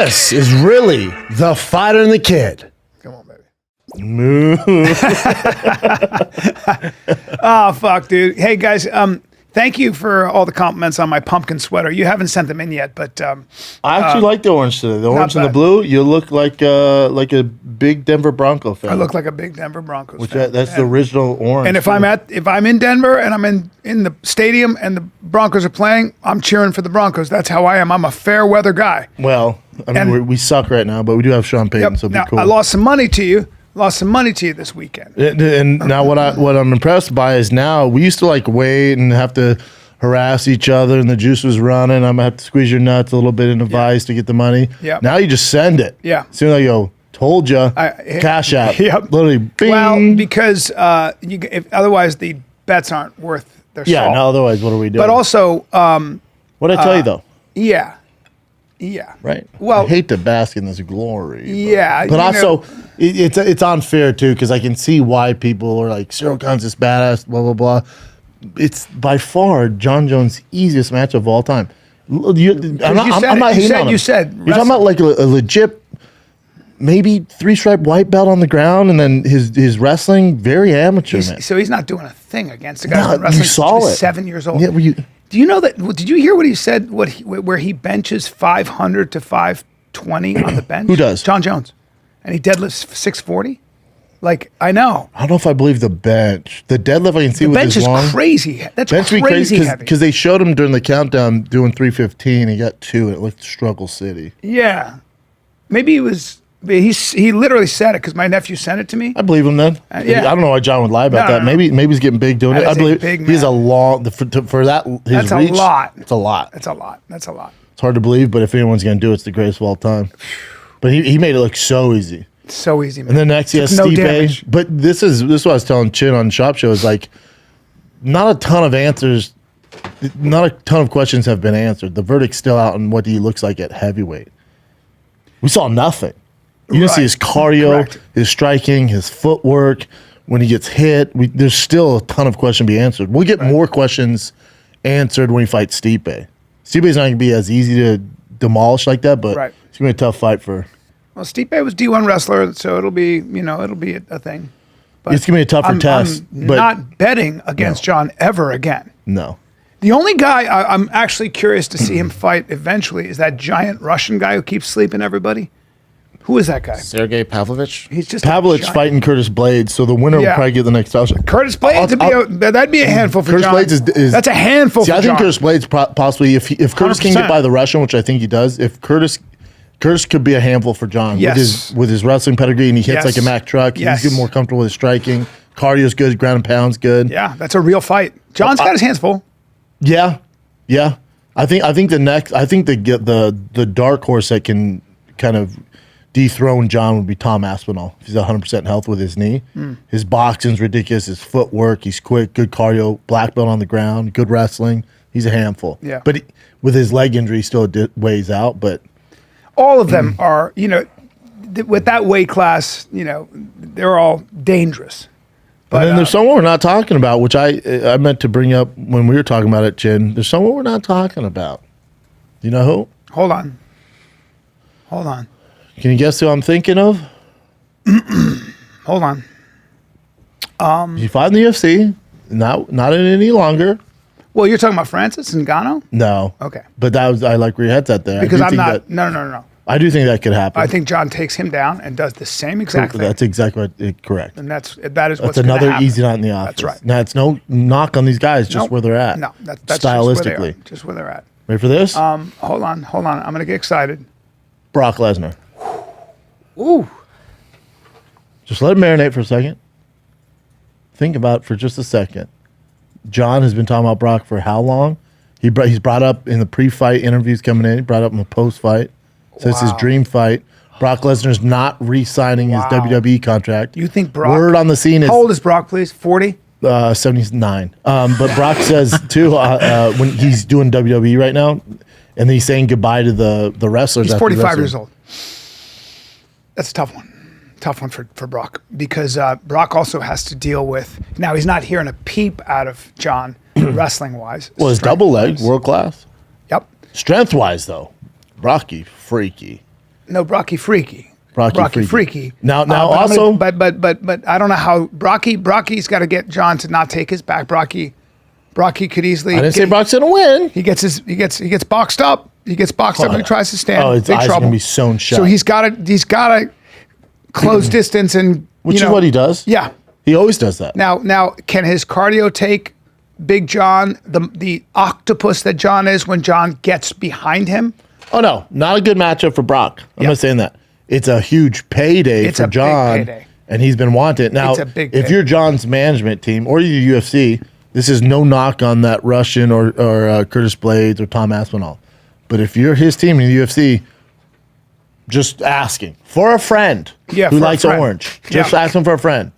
This is really the Fighter and the Kid. Come on, baby. Moo. Oh, fuck, dude. Hey, guys, thank you for all the compliments on my pumpkin sweater. You haven't sent them in yet, but... I actually like the orange today. The orange and the bad. blue, you look like a big Denver Bronco fan. I look like a big Denver Broncos fan. That's the original orange. And if I'm in Denver and I'm in the stadium and the Broncos are playing, I'm cheering for the Broncos. That's how I am. I'm a fair weather guy. Well, I mean, we suck right now, but we do have Sean Payton, so it'll Now, be cool. I lost some money to you. This weekend. And now what I'm impressed by is now we used to like wait and have to harass each other and the juice was running. I'm gonna have to squeeze your nuts a little bit in advice to get the money. Yeah. Now you just send it. Yeah. Soon as I go, told you, cash app. Yep. Literally, bing. Well, because otherwise the bets aren't worth their salt. Yeah, no, otherwise what are we doing? But also, what did I tell you though? yeah. Right. Well, I hate to bask in this glory. Yeah, But also, it's unfair too because I can see why people are like, Ciryl Gane's this badass, blah blah blah. It's by far Jon Jones' easiest match of all time. I'm not hating on him. You said you're talking about like a legit, maybe 3-stripe white belt on the ground, and then his wrestling very amateur. Man. So he's not doing a thing against a guy who's been wrestling you saw since it. 7 years old. Yeah, Do you know that? Did you hear what he said? Where he benches 500 to 520 on the bench? Who does? Jon Jones, and he deadlifts 640. Like, I know. I don't know if I believe the bench. The deadlift I can see The with bench his is long. crazy. That's Bench be crazy heavy. because they showed him during the countdown doing 315. He got 2. And it looked struggle city. Yeah, maybe he was. He literally said it because my nephew sent it to me. I believe him then. Yeah. I don't know why John would lie about No, that. no. Maybe he's getting big doing it. That I is a believe big he's man. a long for that. His That's reach, a lot. It's a lot. That's a lot. That's a lot. It's hard to believe, but if anyone's gonna do it, it's the greatest of all time. But he made it look so easy. So easy, man. And then next he has No Stipe. damage. But this is what I was telling Chin on Shop Show is like not a ton of answers, not a ton of questions have been answered. The verdict's still out on what he looks like at heavyweight. We saw nothing. You didn't see his cardio, Correct. his striking, his footwork. When he gets hit, there's still a ton of questions to be answered. We'll get more questions answered when he fights Stipe. Stipe's not going to be as easy to demolish like that, but it's going to be a tough fight for. Well, Stipe was D1 wrestler, so it'll be a thing. But It's going to be a tougher test. I'm but not betting against John ever again. no. The only guy I'm actually curious to see him fight eventually is that giant Russian guy who keeps sleeping everybody. Who is that guy? Sergey Pavlovich? He's just Pavlovich fighting Curtis Blades, so the winner will probably get the next title shot. Curtis Blades that'd be a handful for Curtis John. Blades is that's a handful See, for I think John. Curtis Blades possibly, if Curtis can 100%. get by the Russian, which I think he does, if Curtis could be a handful for John Yes. with his wrestling pedigree, and he hits Yes. like a Mack truck. Yes. He's getting more comfortable with his striking. Cardio's good, ground and pound's good. Yeah, that's a real fight. John's got his hands full. Yeah. I think the dark horse that can kind of dethrone John would be Tom Aspinall. If he's 100% health with his knee. His boxing's ridiculous. His footwork, he's quick, good cardio, black belt on the ground, good wrestling. He's a handful. Yeah. But with his leg injury, he still ways out. But All of them are, with that weight class, they're all dangerous. and then there's someone we're not talking about, which I meant to bring up when we were talking about it, Chin. There's someone we're not talking about. Do you know who? Hold on. Can you guess who I'm thinking of? Hold on. He fought in the UFC. Not in it any longer. Well, you're talking about Francis Ngannou? No. Okay. But I like where your head's at there. Because I I'm do think not. that- No. I do think that could happen. I think John takes him down and does the same exact thing. That's exactly correct. And that is what's That's gonna another happen. easy night in the office. That's right. Now, it's no knock on these guys, just Nope. where they're at. No, that's stylistically. just where they're at. Ready for this? Hold on. I'm going to get excited. Brock Lesnar. Ooh. Just let it marinate for a second. Think about it for just a second. John has been talking about Brock for how long? He's brought up in the pre-fight interviews coming in. He brought up in the post-fight. So it's his dream fight. Brock Lesnar's not re-signing his WWE contract. You think Brock... Word on the scene is... How old is Brock, please? 40? 79. But Brock says, too, when he's doing WWE right now, and he's saying goodbye to the wrestlers. He's after 45 wrestling. years old. That's a tough one. Tough one for Brock. Because Brock also has to deal with... Now, he's not hearing a peep out of John, wrestling-wise. Well, his double leg, strength-wise. world class. Yep. Strength-wise, though, Rocky, freaky. No, Brocky Freaky. Brocky Freaky. Now But also, but I don't know how Brocky's got to get Jon to not take his back. Brocky could easily. I didn't say Brock's gonna win. He gets boxed up. He gets boxed up and he tries to stand. Oh, his Big eyes are trouble. gonna be sewn shut. So he's got to close distance and Which is what he does. Yeah. He always does that. Now, can his cardio take Big Jon, the octopus that Jon is, when Jon gets behind him? Oh no, not a good matchup for Brock. I'm not saying that. It's a huge payday It's for a big Jon, payday. and he's been wanted. Now, It's a big if payday. you're Jon's management team or you're UFC, this is no knock on that Russian or Curtis Blades or Tom Aspinall. But if you're his team in the UFC, just asking for a friend Yeah, who for a likes friend. orange. Yeah. Just asking for a friend.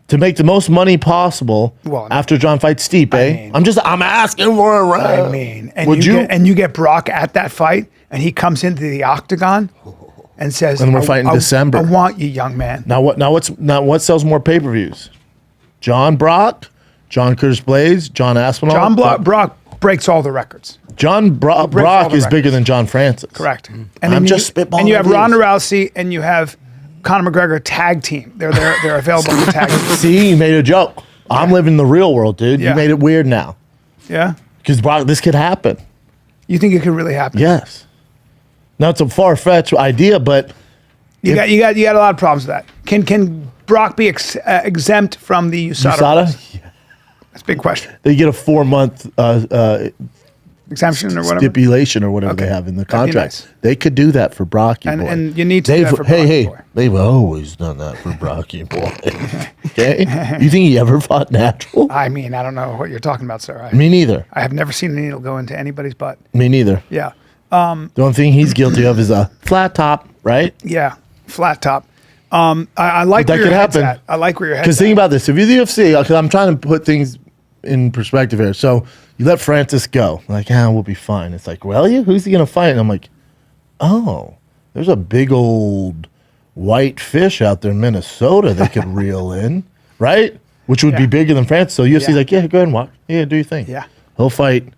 To make the most money possible Well, after Jon fights Stipe. mean- I'm asking for a friend. I mean, and Would you? you get Brock at that fight, and he comes into the octagon and says, And we're fighting December. I want you, young man." Now what sells more pay-per-views? John Brock, John Curtis Blades, John Aspinall. Brock breaks all the records. Brock all the is bigger records. than John Francis. Correct. And I'm then just spitballing And you have ideas. Ronda Rousey and you have Conor McGregor tag team. They're available to tag team. See, you made a joke. I'm living the real world, dude. Yeah. You made it weird now. Yeah. Because Brock, this could happen. You think it could really happen? Yes. Now it's a far-fetched idea, but You got a lot of problems with that. Can Brock be exempt from the USADA? USADA, That's a big question. they get a 4-month Exemption or whatever. stipulation or whatever Okay. they have in the That'd be contract. nice. They could do that for Brocky And- Boy. and you need to do that for Brocky Boy. They've always done that for Brocky Boy. Okay? You think he ever fought natural? I mean, I don't know what you're talking about, sir. Me neither. I have never seen a needle go into anybody's butt. Me neither. Yeah. The only thing he's guilty of is a flat top, right? Yeah. Flat top. I like But where that your could head's happen. at. I like where your head's Because at. think about this. If you're the UFC, because I'm trying to put things in perspective here. So you let Francis go. Like, we'll be fine. It's like, well, who's he going to fight? And I'm like, oh, there's a big old white fish out there in Minnesota they could reel in, right? Which would be Yeah. bigger than Francis. So UFC's Yeah. like, yeah, go ahead and walk. Yeah, do your thing. Yeah. He'll fight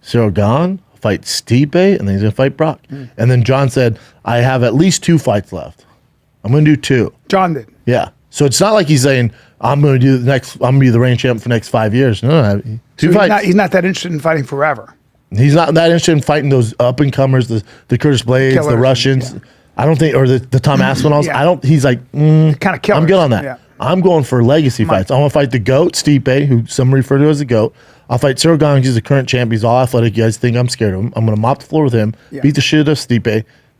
Ciryl Gane, fight Stipe, and then he's going to fight Brock. Mm. And then Jon said, I have at least 2 fights left. I'm going to do 2. Jon did. Yeah. So it's not like he's saying, I'm going to be the reigning champ for the next 5 years. No, 2 So fights. he's not that interested in fighting forever. He's not that interested in fighting those up and comers, the Curtis Blades, Killers, the Russians. yeah. I don't think, or the Tom Aspinalls. Yeah. He's like, Kind of killers. I'm good on that. Yeah. I'm going for legacy fights. I want to fight the GOAT, Stipe, who some refer to as the GOAT. I'll fight Ciryl Gane. He's the current champ. He's all athletic. You guys think I'm scared of him. I'm going to mop the floor with him, Yeah. beat the shit out of Stipe.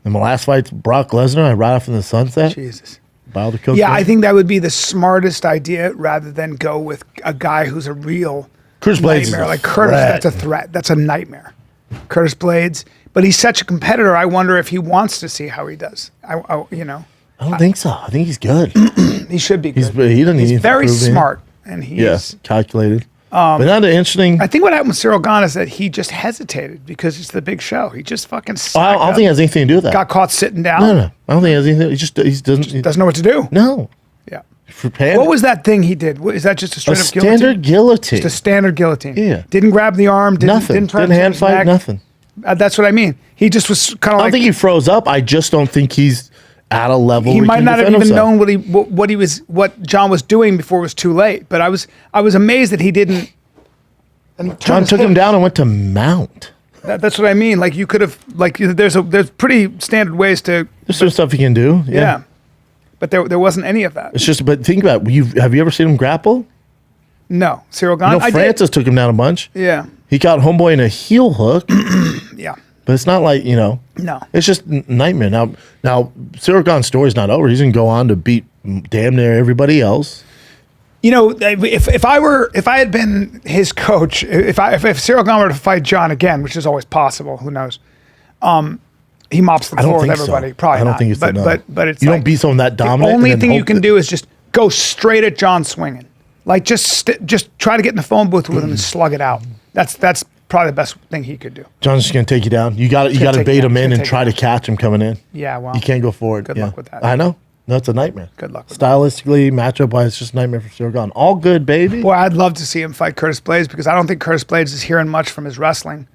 Then my last fight's Brock Lesnar. I ride off in the sunset. Jesus. Buy all the cocaine. Yeah, I think that would be the smartest idea rather than go with a guy who's a real Curtis Blades is nightmare. a Like Curtis, threat. that's a threat. That's a nightmare. Curtis Blades. But he's such a competitor. I wonder if he wants to see how he does. I don't think so. I think he's good. He should be good. He doesn't need He's to very prove anything. smart. And he's Yes, calculated. But not interesting. I think what happened with Ciryl Gane is that he just hesitated because it's the big show. He just fucking I don't think it has anything to do with that. got caught sitting down. No. I don't think it has anything. He doesn't. Doesn't know what to do. No. Yeah. For panic. What was that thing he did? Is that just a a straight up standard guillotine? Just a standard guillotine. Yeah. Didn't grab the arm. Didn't, Nothing. Didn't try Didn't to hand his fight. neck. Nothing. That's what I mean. He just was kind of I like. don't think he froze up. I just don't think he's at a level. He where might can not have defend even himself. known what Jon was doing before it was too late. But I was amazed that he didn't. And he turned Jon his took him hips. down and went to mount. That's what I mean. Like you could have there's pretty standard ways to There's some stuff he can do. yeah. But there wasn't any of that. It's just. But think about it. Have you ever seen him grapple? No, Ciryl Gane. You know, Francis took him down a bunch. Yeah, He caught homeboy in a heel hook, yeah. but it's not like No. It's just nightmare. Now Ciryl Gane's story's not over. He's gonna go on to beat damn near everybody else. You know, if I had been his coach, if Ciryl Gane were to fight Jon again, which is always possible, who knows? He mops the I don't floor with think everybody. so. Probably I don't not. think it's but, enough. but it's you like, don't beat someone that dominant. The only and then thing you hope can that- do is just go straight at Jon swinging. Like just try to get in the phone booth with him and slug it out. That's probably the best thing he could do. John's just gonna take you down. You got to take bait you him down. in It's and gonna try to catch him coming in. Yeah, well, You can't go forward. Good Yeah. luck with that. I know. No, it's a nightmare. Good luck with Stylistically, matchup wise, it's just a nightmare for Ciryl Gane. All good, baby. Boy, I'd love to see him fight Curtis Blades because I don't think Curtis Blades is hearing much from his wrestling.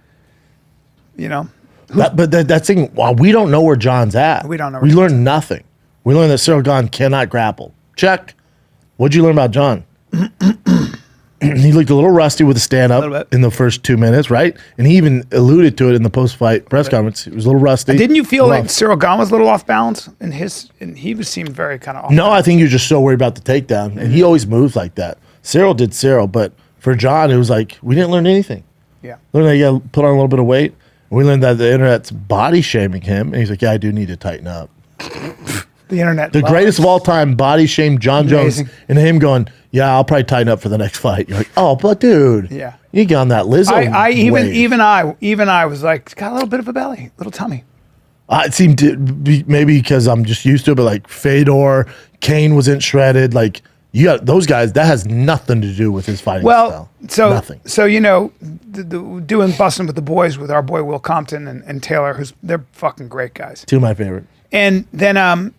You know, That's thing. Well, we don't know where John's at. We don't know where We John's learned nothing. We learned that Ciryl Gane cannot grapple. Check. What'd you learn about John? He looked a little rusty with the stand-up in the first 2 minutes, right? And he even alluded to it in the post-fight press conference. He was a little rusty. Didn't you feel like Ciryl Gane was a little off balance in his? And he seemed very kind of off. No, I think he was just so worried about the takedown, and he always moves like that. Ciryl did Ciryl, but for John, it was like we didn't learn anything. Yeah, learned that you got to put on a little bit of weight. We learned that the internet's body shaming him, and he's like, "Yeah, I do need to tighten up." The internet, the greatest of all time, body shamed Jon Jones, and him going, "Yeah, I'll probably tighten up for the next fight." You're like, "Oh, but dude, yeah, you get on that Lizzo." Even I was like, got a little bit of a belly, little tummy. It seemed to be maybe because I'm just used to it, but like Fedor, Kane wasn't shredded. Like you got those guys, that has nothing to do with his fighting style. Nothing. So doing busting with the boys with our boy Will Compton and Taylor, they're fucking great guys. Two of my favorite. And then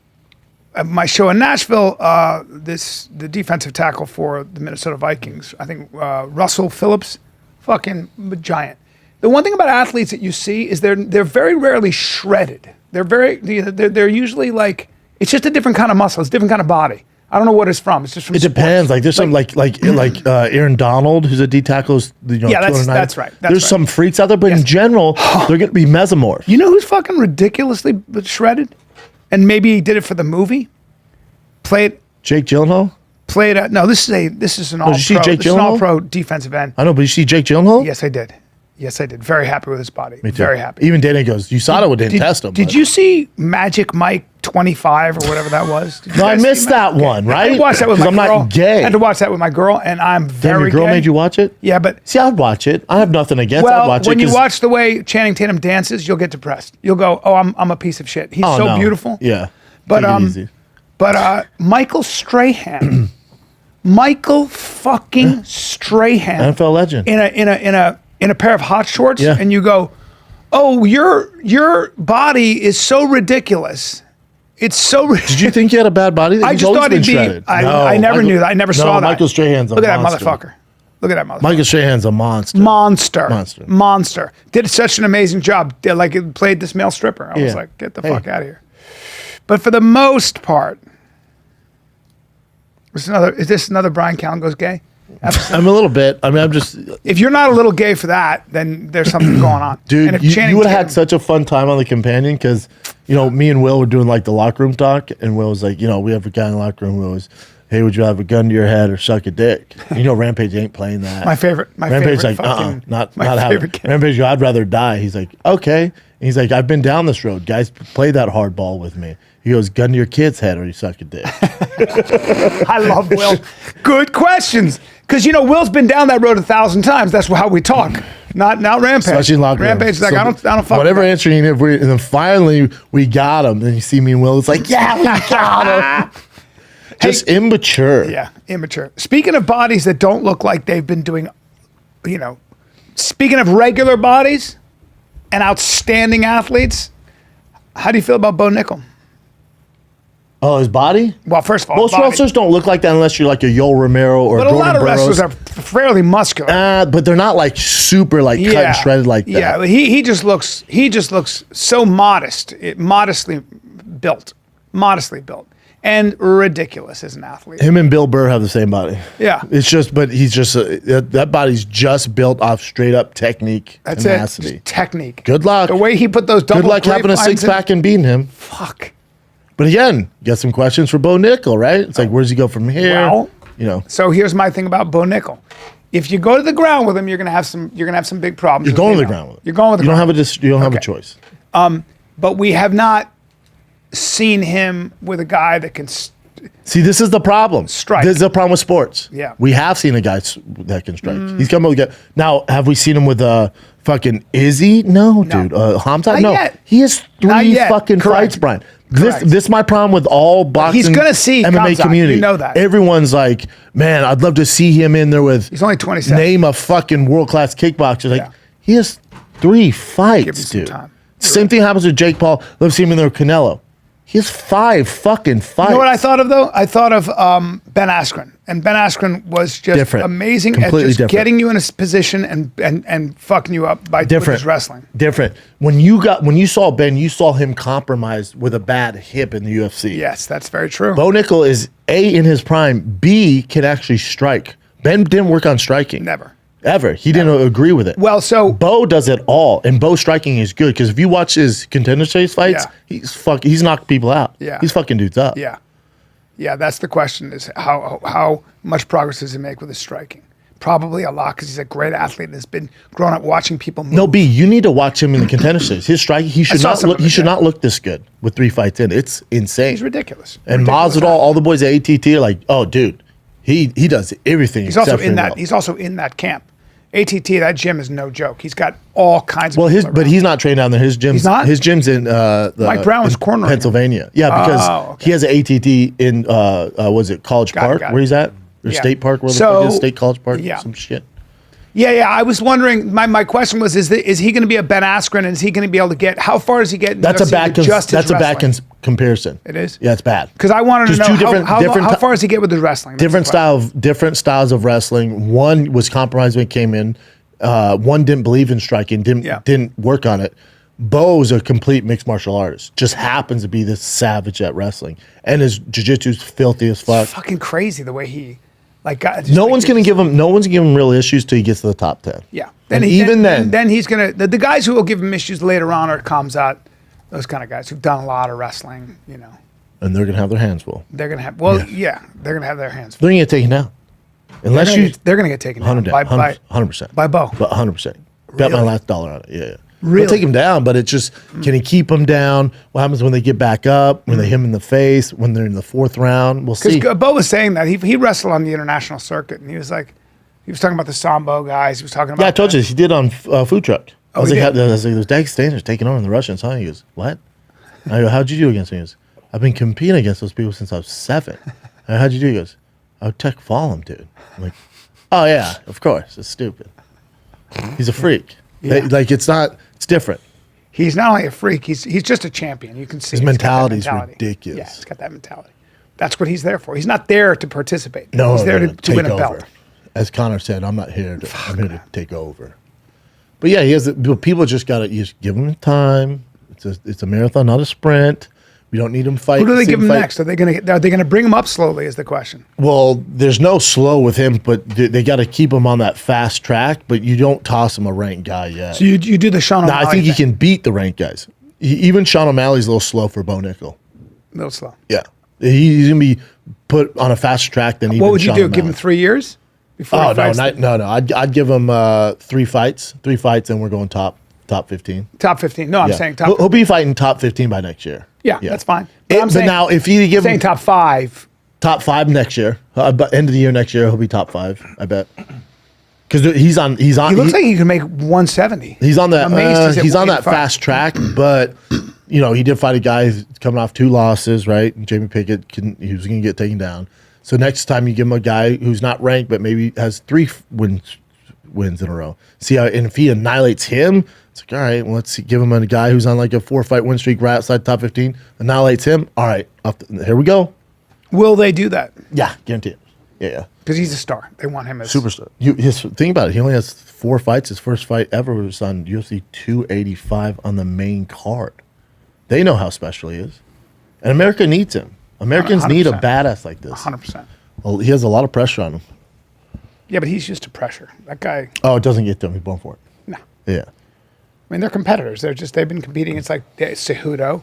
my show in Nashville, the defensive tackle for the Minnesota Vikings, I think Russell Phillips, fucking giant. The one thing about athletes that you see is they're very rarely shredded. They're usually like, it's just a different kind of muscle, it's a different kind of body. I don't know what it's from. It's just from. It depends. Like there's some like Aaron Donald, who's a D tackle. Yeah, that's right. There's some freaks out there, but in general, they're going to be mesomorph. You know who's fucking ridiculously shredded, and maybe he did it for the movie. Jake Gyllenhaal. No, this is an all-pro defensive end. I know, but you see Jake Gyllenhaal? Yes, I did. Very happy with his body. Me too. Very happy. Even Dana goes, USADA didn't test him. Did you see Magic Mike 25 or whatever that was? No, I missed that one, right? I had to watch that with my girl. I'm not gay. I had to watch that with my girl, and I'm very gay. Your girl made you watch it? Yeah, but... See, I'd watch it. I have nothing against I'd watch it. When you watch the way Channing Tatum dances, you'll get depressed. You'll go, oh, I'm a piece of shit. He's so beautiful. Yeah. But Michael Strahan... Michael fucking Strahan. NFL legend. In a pair of hot shorts, and you go, "Oh, your body is so ridiculous. It's so." Did you think he had a bad body? I just thought he'd be. I never knew that. I never saw that. Michael Strahan's a monster. Look at that motherfucker. Look at that motherfucker. Michael Strahan's a monster. Monster. Did such an amazing job. Like it played this male stripper. I was like, get the fuck out of here. But for the most part, is this another Bryan Callen goes gay episode? I'm a little bit. I mean, I'm just. If you're not a little gay for that, then there's something going on. Dude, and you would have had such a fun time on the Companion because, me and Will were doing like the locker room talk, and Will was like, we have a guy in the locker room who was, hey, would you have a gun to your head or suck a dick? Rampage ain't playing that. My favorite. Rampage like, not having. Rampage, I'd rather die. He's like, okay. And he's like, I've been down this road. Guys play that hard ball with me. He goes, gun to your kid's head or you suck a dick. I love Will. Good questions. Because, Will's been down that road 1,000 times. That's how we talk. Not Rampage. Especially in locker room. Rampage is like, I don't fuck whatever answer you need. And then finally, we got him. Then you see me and Will. It's like, yeah, we got him. Just immature. Yeah, immature. Speaking of bodies that don't look like they've been doing, speaking of regular bodies and outstanding athletes, how do you feel about Bo Nickal? Oh, his body? Well, first of all, most wrestlers don't look like that unless you're like a Yoel Romero or Jordan Burroughs. But a lot of wrestlers are fairly muscular. But they're not like super cut and shredded like that. Yeah, he just looks so modestly built, and ridiculous as an athlete. Him and Bill Burr have the same body. Yeah, it's just, but he's just that body's just built off straight up technique. That's tenacity. It. Just technique. Good luck. The way he put those double. Good luck having a six pack and beating him. Fuck. But again, got some questions for Bo Nickal, right? It's like, where's he go from here? Well, So here's my thing about Bo Nickal. If you go to the ground with him, you're gonna have some big problems. You're going to the ground with him. You're going with the ground. You don't have a choice. But we have not seen him with a guy that can. See, this is the problem. Strike. This is the problem with sports. Yeah. We have seen a guy that can strike. He's come up with now. Have we seen him with fucking Izzy? No, dude. Hamza? No. Yet. He has 3 fucking fights, Brian. This is my problem with all boxing. He's gonna see MMA Kamzat. community. You know that. Everyone's like, man, I'd love to see him in there with. He's only 27. Name a fucking world class kickboxer. Like he has 3 fights, dude. Time. Same thing happens with Jake Paul. Let's see him in there with Canelo. He has 5 fucking fights. You know what I thought of though? I thought of Ben Askren, and Ben Askren was just Different. amazing Completely at just different. getting you in a position and fucking you up by with his wrestling. Different. When you saw Ben, you saw him compromised with a bad hip in the UFC. Yes, that's very true. Bo Nickal is A, in his prime, B, can actually strike. Ben didn't work on striking. Never. Ever. He didn't agree with it. Well, so Bo does it all, and Bo striking is good because if you watch his Contender Series fights, Yeah. he's knocked people out. Yeah. He's fucking dudes up. yeah, yeah. That's the question: is how much progress does he make with his striking? Probably a lot because he's a great athlete and has been grown up watching people move. No, B, you need to watch him in the Contender Series. His striking, he should saw not some look. of it, He should yeah. not look this good with 3 fights in. It's insane. He's ridiculous. And Ridiculous. Masvidal, all the boys at ATT are like, oh, dude, he does everything. He's also in exceptionally that. well. He's also in that camp. ATT, that gym is no joke. He's got all kinds of. Well, people but around. he's not trained down there. His gym's He's not? His gym's in Mike Brown was in cornering him. Pennsylvania. Yeah, because Oh, okay. he has an ATT in was it College Got it, Park got it. where he's at, or Yeah. State Park, where the So- fuck is State College Park, yeah. some shit. Yeah. I was wondering. My question was: is he going to be a Ben Askren? And is he going to be able to get? How far does he get? In the That's a UFC bad. with just his That's a bad wrestling? comparison. It is? Yeah, it's bad. Because I wanted to Just know two different- how different far does he get with his wrestling? That's Different the question. different styles of wrestling. One was compromised when it came in. One didn't believe in striking. Didn't work on it. Bo's a complete mixed martial artist. Just happens to be this savage at wrestling, and his jiu-jitsu's filthy as fuck. It's fucking crazy the way he, like, got. No one's gonna give him. No one's giving him real issues till he gets to the top 10. Yeah. And then he's gonna. The guys who will give him issues later on are Kamzat, those kind of guys who've done a lot of wrestling. You know, and they're gonna have their hands full. they're gonna have. Well, yeah, they're gonna have their hands. They're gonna get taken down, unless They're gonna get taken down 100%. by Bo. But 100%. Bet my Really? last dollar on it. Yeah. Really? They'll take him down, but it's just, can he keep him down? What happens when they get back up? When they hit him in the face? When they're in the 4th round? We'll see. Because Bo was saying that he wrestled on the international circuit, and he was talking about the Sambo guys. He was talking about. Yeah, I told you this. He did on Food Truck. I was he like, did? those Dag Standards taking on the Russians, huh? He goes, what? I go, how'd you do against him? He goes, I've been competing against those people since I was 7. I go, how'd you do? He goes, I would tech fall him, dude. I'm like, oh, yeah, of course. It's stupid. He's a freak. Yeah. It's different. He's not only a freak; he's just a champion. You can see His he's got that mentality is mentality. ridiculous. Yeah, he's got that mentality. That's what he's there for. He's not there to participate. No, he's there to take win a over. belt. As Connor said, I'm not here to. I'm here to take over. But yeah, he has. People just got to just give him time. It's a marathon, not a sprint. We don't need him fighting. Who do they give him next? Are they gonna bring him up slowly? Is the question. Well, there's no slow with him, but they got to keep him on that fast track. But you don't toss him a ranked guy yet. So you do the Sean O'Malley. I think he thing. can beat the ranked guys. Even Sean O'Malley's a little slow for Bo Nickal. A little slow. Yeah, he's gonna be put on a faster track than even. What would you Sean do? Give him O'Malley. 3 years before Oh he fights? no! I'd give him 3 fights, and we're going top 15. Top 15. No, I'm Yeah. saying top. He'll be fighting top 15 by next year. Yeah, that's fine. But I'm But saying, now, if you give saying him top 5. top 5 next year, but end of the year next year, he'll be top 5. I bet. Because he's on. He looks like he can make 170. He's on that. I'm amazed at He's on that 185. fast track, but he did fight a guy who's coming off 2 losses, right? And Jamie Pickett, he was going to get taken down. So next time you give him a guy who's not ranked, but maybe has 3 wins in a row. See how, and if he annihilates him, it's like, all right, well, let's give him a guy who's on like a 4-fight win streak right outside top 15, annihilates him. All right, here we go. Will they do that? Yeah, guarantee it. Yeah. Because he's a star. They want him as Superstar. Think about it. He only has 4 fights. His first fight ever was on UFC 285 on the main card. They know how special he is. And America needs him. Americans need a 100%. badass like this. 100%. Well, he has a lot of pressure on him. Yeah, but he's used to pressure. That guy. Oh, it doesn't get to him. He's born for it. No. Yeah. I mean, they're competitors. They've been competing. It's like Cejudo,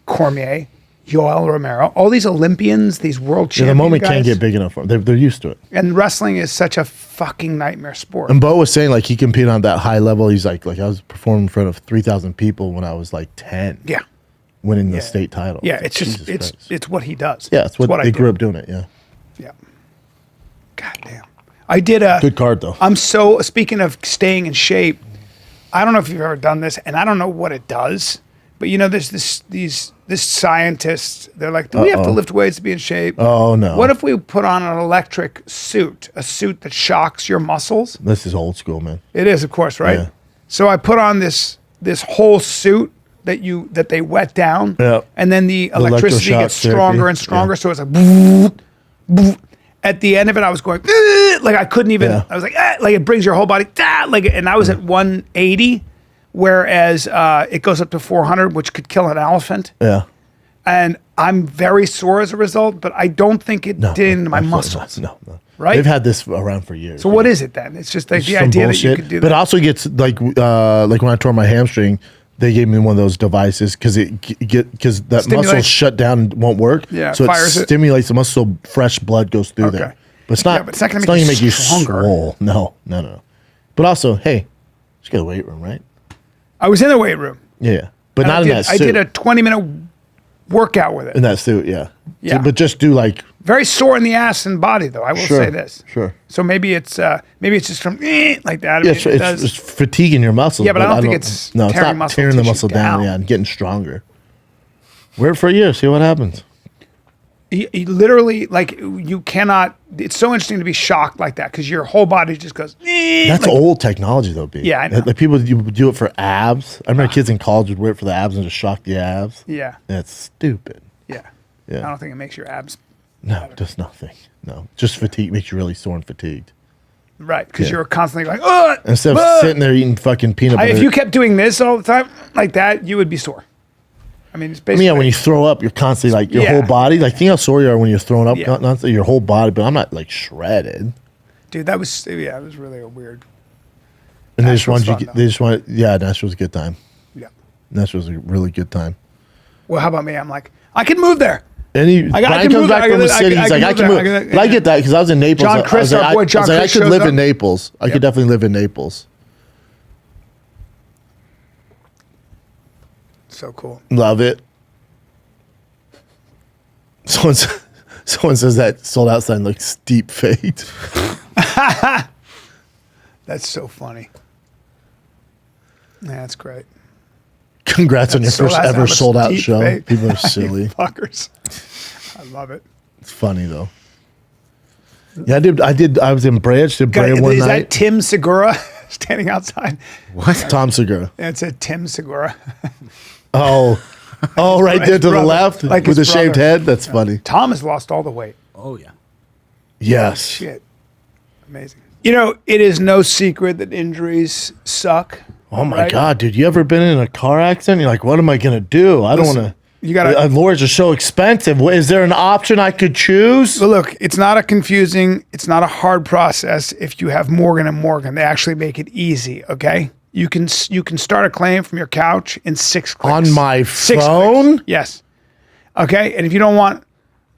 Cormier, Yoel Romero, all these Olympians, these world Yeah, champion the moment guys. can't get big enough for him. They're used to it. And wrestling is such a fucking nightmare sport. And Bo was saying, like, he competed on that high level. He's like I was performing in front of 3,000 people when I was like 10. Yeah. Winning the state title. Yeah, Like, it's just Jesus Christ. it's what he does. Yeah, it's what I they do. grew up doing it. Yeah. Yeah. God damn. I did a Good card, though. I'm so speaking of staying in shape. I don't know if you've ever done this, and I don't know what it does, but there's this scientists. They're like, do we have to lift weights to be in shape? Oh, no. What if we put on an electric suit, a suit that shocks your muscles? This is old school, man. It is, of course, right? Yeah. So I put on this whole suit that they wet down, Yeah. and then the electricity electroshock gets stronger therapy. and stronger. Yeah. So it's like, boop, boop. At the end of it, I was going like I couldn't even. Yeah. I was like it brings your whole body like, and I was at 180, whereas it goes up to 400, which could kill an elephant. Yeah. And I'm very sore as a result, but I don't think it did into my absolutely muscles. not. No. Right? They've had this around for years. So what is it then? It's just like the Some idea that bullshit. you could do But it that. also gets like when I tore my hamstring, they gave me one of those devices because that muscle Stimulates. shut down and won't work. Yeah, so fires it it. stimulates the muscle so fresh blood goes through there. But it's not. Yeah, but it's not gonna gonna make you you stronger. swole. No. But also, hey, just get a weight room, right? I was in the weight room. Yeah. But And not in that suit. I did a 20-minute workout with it. in that suit, yeah. Yeah. But just do like Very sore in the ass and body, though. I will Sure, say this. sure. So maybe it's just from like that. yeah, Maybe it does. it's fatiguing your muscles. Yeah, but I don't think it's no, it's tearing not muscle tearing the tissue muscle down. down. Yeah, and getting stronger. Wear it for a year, see what happens. You literally, like, you cannot. It's so interesting to be shocked like that because your whole body just goes. That's like, old technology, though, B. Yeah, I know. Like people you do it for abs. I remember kids in college would wear it for the abs and just shock the abs. Yeah, That's stupid. yeah. Yeah. I don't think it makes your abs No, just nothing. No, just fatigue makes you really sore and fatigued. right because Yeah. you're constantly like, ugh, Instead of ugh. sitting there eating fucking peanut butter. If you kept doing this all the time like that, you would be sore. I mean, it's I basically. mean, yeah, when you throw up, you're constantly like your Yeah. whole body. Like, think how sore you are when you're throwing up. Yeah. Constantly, your whole body, but I'm not like shredded. Dude, that was it was really a weird. And they just Nashville's wanted you. fun, They just want. Yeah, Nashville's a good time. Yeah. Nashville's a really good time. Well, how about me? I'm like, I can move there. And he, I Brian can comes move back there. from the I city. can- He's I like, can I can move move. there. But I get that because I was in Naples. John Chris, I was our like, boy John I was like, Chris I could shows live up. in Naples. I could definitely live in Naples. So cool. Love it. Someone says that sold out sign looks steep fade. That's so funny. Yeah, that's great. Congrats on your So first that's ever not a sold out steep show. fade. People are silly. Fuckers. I love it. It's funny though. Yeah, I was in Branch. Did Guy, Bray one is night. that Tim Segura standing outside? What? Tom Segura. Yeah, it said Tim Segura. Oh, right there His to the brother. left Like with the his shaved brother. head. That's funny. Tom has lost all the weight. Oh yeah. Yes. Shit. Amazing. You know, it is no secret that injuries suck. Oh my right? God, dude! You ever been in a car accident? You're like, what am I gonna do? I don't Listen, want to. you gotta- Lawyers are so expensive. Is there an option I could choose? But look, it's not it's not a hard process if you have Morgan and Morgan. They actually make it easy, okay? You can start a claim from your couch in 6 clicks. On my 6 phone? clicks. Yes. Okay? And if you don't want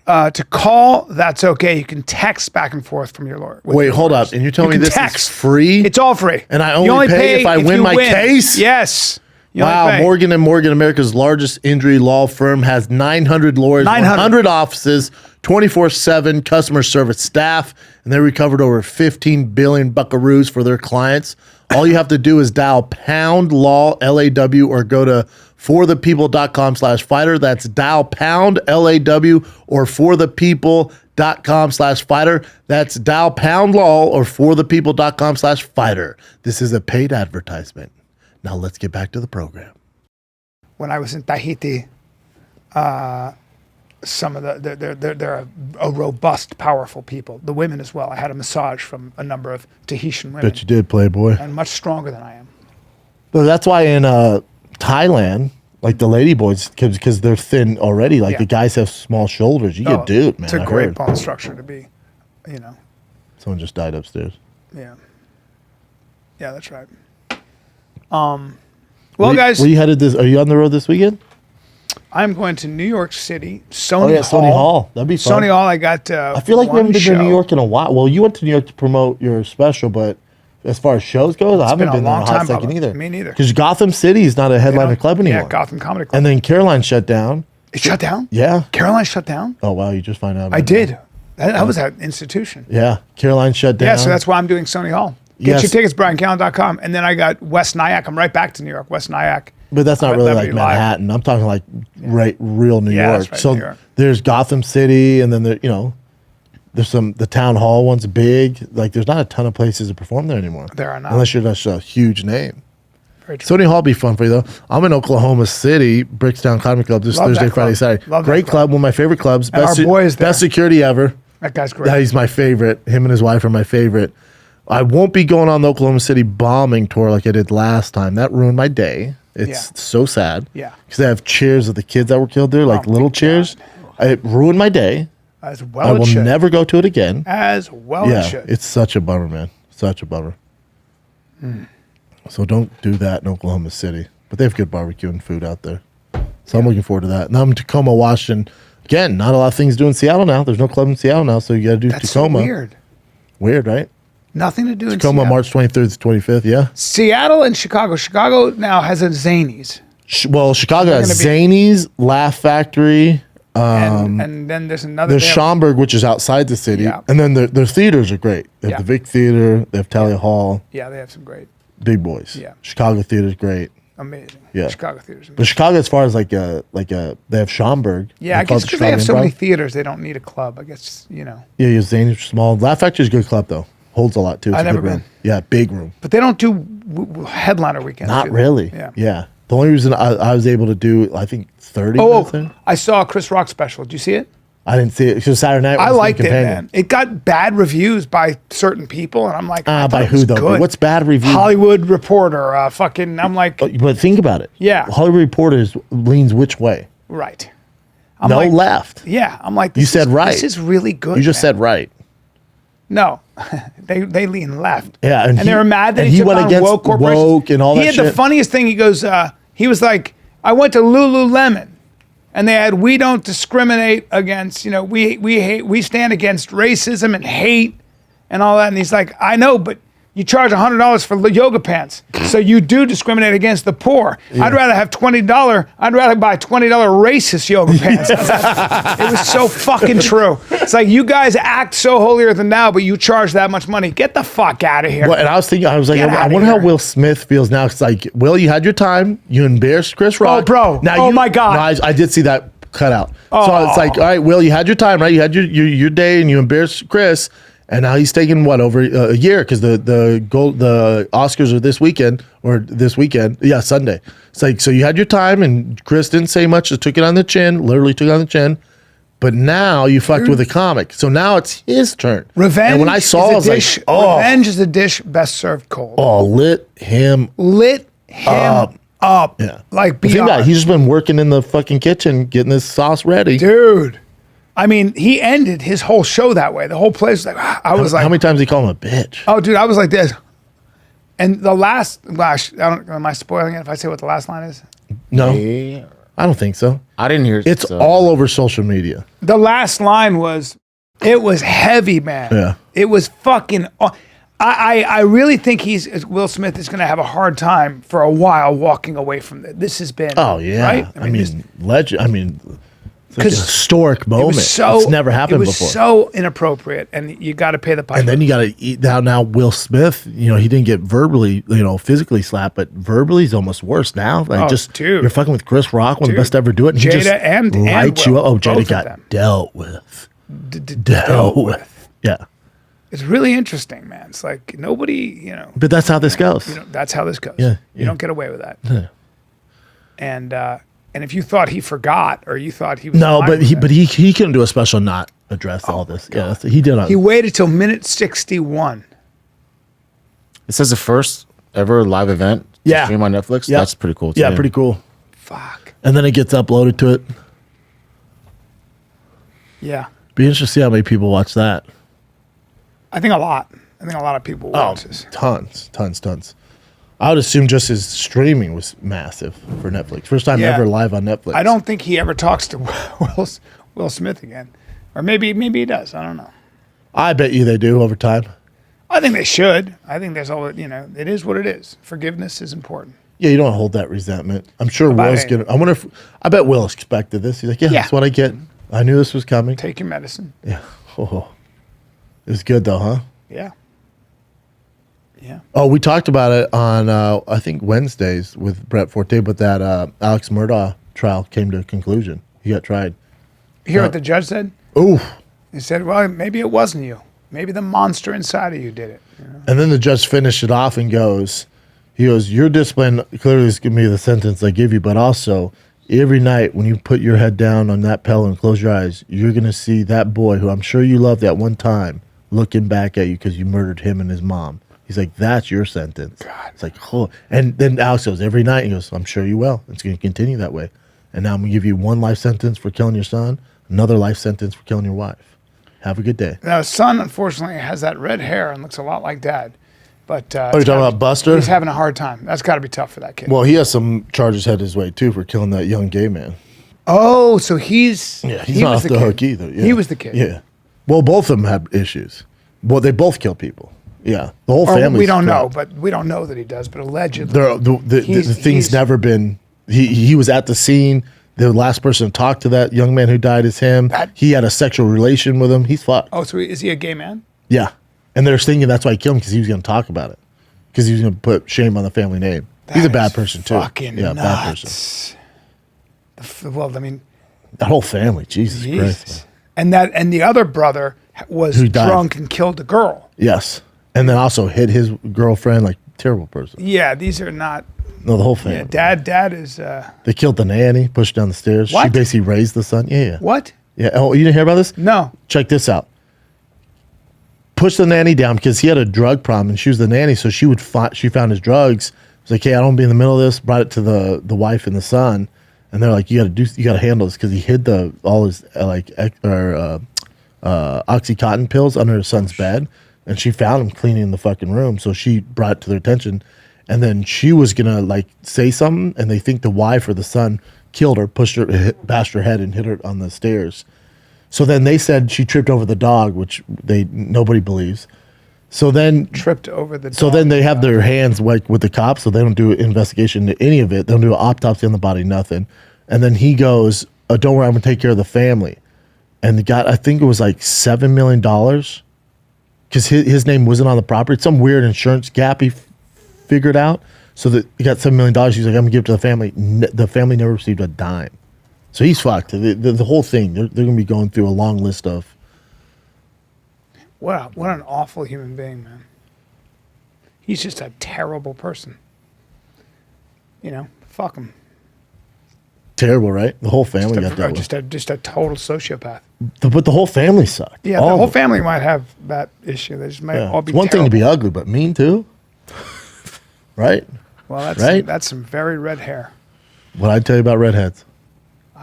to call, that's okay. You can text back and forth from your lawyer. with Wait, your hold lawyers. up. And you're telling You me can this is free? It's all free. And I You only pay if I win you my case? Yes. You only Wow, pay. Morgan & Morgan, America's largest injury law firm, has 900 lawyers, 100 offices, 24/7 customer service staff, and they recovered over 15 billion buckaroos for their clients. All you have to do is dial pound law LAW or go to forthepeople.com/fighter. That's dial pound LAW or forthepeople.com/fighter. That's dial pound law or forthepeople.com/fighter. This is a paid advertisement. Now let's get back to the program. When I was in Tahiti, some of they're a robust, powerful people. The women as well. I had a massage from a number of Tahitian women, Bet you did, Playboy. and much stronger than I am. But that's why in Thailand, like the lady boys, because they're thin already, like Yeah. the guys have small shoulders. You get duped, man. It's a I great heard. bone structure to be, you know. Someone just died upstairs. Yeah. Yeah, that's right. Well, guys, Where you headed this? Are you on the road this weekend? I'm going to New York City. Sony Oh yeah, Hall. Sony Hall. That'd be fun. Sony Hall. I got. I feel like we haven't been to New York in a while. Well, you went to New York to promote your special, but as far as shows goes, I haven't been a been there in long a hot time, second Bubba. either. Me neither. Because Gotham City is not a headliner club anymore. Yeah, Gotham Comedy Club. And then Caroline shut down. It shut down? Yeah. Caroline shut down? Oh wow, you just find out. About I did. That was an institution. Yeah, Caroline shut down. Yeah, so that's why I'm doing Sony Hall. Get Yes. your tickets, BryanCallen.com. And then I got West Nyack. I'm right back to New York, West Nyack. But that's not I'm at really like Liberty Live. Manhattan. I'm talking like real New Yeah, York. that's right, So New York. there's Gotham City, and then there's the town hall one's big. Like there's not a ton of places to perform there anymore. There are not. unless you're just a huge name. Very true. Sony Hall be fun for you though. I'm in Oklahoma City, Brickstown Comedy Club this Love Thursday, that Friday, club. Saturday. Love that Great club. club, one of my favorite clubs. And our boy is there. Best security ever. That guy's great. Yeah, he's my favorite. Him and his wife are my favorite. I won't be going on the Oklahoma City bombing tour like I did last time. That ruined my day. It's so sad. Yeah. Because they have cheers of the kids that were killed there, like little cheers. It ruined my day. As well I it will should. never go to it again. As well it Yeah, should. it's such a bummer, man. Such a bummer. So don't do that in Oklahoma City. But they have good barbecue and food out there. So I'm looking forward to that. Now I'm in Tacoma, Washington. Again, not a lot of things to do in Seattle now. There's no club in Seattle now, so you got to do That's Tacoma. so weird. Weird, right? Nothing to do in Tacoma, Seattle. March 23rd to 25th, yeah. Seattle and Chicago. Chicago now has a Zanies. Well, Chicago has gonna be- Zanies, Laugh Factory. And then there's another. There's they have- Schaumburg, which is outside the city. Yeah. And then their theaters are great. They have Yeah. the Vic Theater. They have Talia Hall. Yeah, they have some great, Big boys. Yeah. Chicago Theater's great. amazing. Yeah. Chicago theaters. But Chicago, as far as like a, they have Schaumburg. Yeah, I call guess it because they have Chicago so many Improv. theaters, they don't need a club. I guess, you know. Yeah, your Zanies are small. Laugh Factory's a good club though. Holds a lot too. It's I've a good never room. been. Yeah, big room. But they don't do headliner weekends. Not do they? really. Yeah. Yeah. The only reason I was able to do, I think, 30 Oh, minutes there. I saw a Chris Rock special. Did you see it? I didn't see it. It was Saturday night. I was liked it, Companion. man. It got bad reviews by certain people, and I'm like, I thought By it who was though? good. What's bad review? Hollywood Reporter, fucking. I'm like, But think about it. Yeah. Hollywood Reporters leans which way? right. I'm No, like, left. yeah. I'm like, You this said is, right. This is really good. You just man. said right. No, they lean left. Yeah, and they were mad that he took went on against woke corporations. woke and all he that had shit. the funniest thing. He goes, he was like, I went to Lululemon, and they had, we don't discriminate against, you know, we stand against racism and hate and all that. And he's like, I know, but you charge $100 for yoga pants, so you do discriminate against the poor. I'd rather have $20. I'd rather buy $20 racist yoga pants. It was so fucking true. It's like, you guys act so holier than thou, but you charge that much money. Get the fuck out of here. Well, and I was thinking, I was like, Get I outta wonder how here. Will Smith feels now. It's like, Will, you had your time. You embarrassed Chris Rock. bro. Now Oh, my God. No, I did see that cut out. So it's like, all right, Will, you had your time, right? You had your day, and you embarrassed Chris. And now he's taking what, over a year, because the Oscars are this weekend. Yeah, Sunday. It's like, so you had your time, and Chris didn't say much, just took it on the chin, literally took it on the chin. But now you fucked with a comic, so now it's his turn. Revenge And when I saw, I was is a dish. like, oh, Revenge is a dish best served cold. lit him. Lit him up. Yeah, Like Think about it, beyond. he's just been working in the fucking kitchen, getting this sauce ready. Dude. I mean, he ended his whole show that way. The whole place was like, I was like, How many times did he call him a bitch? oh, dude, I was like this. And the last, gosh, am I spoiling it if I say what the last line is? No, Yeah. I don't think so. I didn't hear it. It's so- all over social media. The last line was, it was heavy, man. Yeah. It was fucking. I really think Will Smith is going to have a hard time for a while walking away from it. This has been. Oh yeah, Right? I mean, legend. I mean, it's like a 'Cause historic moment. It's never happened It was before. so inappropriate, and you got to pay the piper. And then you got to eat down. Now Will Smith, he didn't get verbally, physically slapped, but verbally he's almost worse now. Like, Oh, just dude. you're fucking with Chris Rock, one of the Dude. best to ever do it. And he Jada just and lights Will, you up. Oh, both Jada of got them. dealt with. dealt with. Yeah, It's really interesting, man. It's like nobody, but that's how this goes. that's how this goes. Yeah, You yeah. don't get away with that. Yeah. And if you thought he forgot or you thought he was No, fine but with he it, but he couldn't do a special not address all this. Yeah, he did. he waited till minute 61. It says the first ever live event. to Yeah. Stream on Netflix. Yeah. That's pretty cool. Too. Yeah, pretty cool. Fuck. And then it gets uploaded to it. Yeah. Be interesting to see how many people watch that. I think a lot. I think a lot of people watch this. Tons. I would assume just his streaming was massive for Netflix. First time Yeah. ever live on Netflix. I don't think he ever talks to Will Smith again. Or maybe he does. I don't know. I bet you they do over time. I think they should. I think there's all, it is what it is. Forgiveness is important. Yeah, you don't hold that resentment. I'm sure About Will's it. gonna. I wonder if. I bet Will expected this. He's like, yeah, Yeah. that's what I get. I knew this was coming. Take your medicine. Yeah. Oh. It was good though, huh? Yeah. Yeah. Oh, we talked about it on I think Wednesdays with Brett Forte, but that Alex Murdaugh trial came to a conclusion. He got tried. You hear what the judge said? Ooh. He said, well, maybe it wasn't you. Maybe the monster inside of you did it. And then the judge finished it off and goes, He goes, your discipline clearly is going to be the sentence I give you, but also every night when you put your head down on that pillow and close your eyes, you're going to see that boy who I'm sure you loved at one time looking back at you because you murdered him and his mom. He's like, that's your sentence. God. It's like, oh. And then Alex goes, every night, he goes, I'm sure you will. It's going to continue that way. And now I'm going to give you one life sentence for killing your son, another life sentence for killing your wife. Have a good day. Now, his son, unfortunately, has that red hair and looks a lot like Dad. But you're talking about Buster? He's having a hard time. That's got to be tough for that kid. Well, he has some charges headed his way, too, for killing that young gay man. Oh, so he's not off the hook either. Yeah. He was the kid. Yeah. Well, both of them had issues. Well, they both kill people. Yeah. The whole family. We don't know, but we don't know that he does, but allegedly. The thing's never been. He was at the scene. The last person to talk to that young man who died is him. He had a sexual relation with him. He's fucked. Oh, so is he a gay man? Yeah. And they're thinking that's why he killed him, because he was going to talk about it. Because he was going to put shame on the family name. He's a bad person, too. Fucking nuts. Bad person. Well, I mean. That whole family, Jesus Christ. And the other brother was drunk and killed a girl. Yes. And then also hit his girlfriend, like, terrible person. Yeah, these are not. No, the whole family. Yeah, Dad is. They killed the nanny, pushed down the stairs. What? She basically raised the son. Yeah. What? Yeah. Oh, you didn't hear about this? No. Check this out. Pushed the nanny down because he had a drug problem and she was the nanny, so she found his drugs. Was like, hey, I don't want to be in the middle of this. Brought it to the wife and the son, and they're like, you got to handle this, because he hid all his OxyContin pills under his son's bed, and she found him cleaning the fucking room. So she brought it to their attention, and then she was gonna say something, and they think the wife or the son killed her, bashed her head, and hit her on the stairs. So then they said she tripped over the dog, which nobody believes. So then tripped over the dog. So then they have their hands with the cops, so they don't do an investigation into any of it. They don't do an autopsy on the body, nothing. And then he goes, oh, don't worry, I'm gonna take care of the family. And the guy, I think it was like $7 million, because his name wasn't on the property. It's some weird insurance gap he figured out. So that he got $7 million. He's like, I'm gonna give it to the family. The family never received a dime. So he's fucked. The whole thing. They're going to be going through a long list of. What an awful human being, man. He's just a terrible person. Fuck him. Terrible, right? The whole family got that. Just a total sociopath. But the whole family sucked. Yeah, the whole family might have that issue. They just might all be. It's one thing to be ugly, but mean too. Right? Well, that's some very red hair. What I tell you about redheads?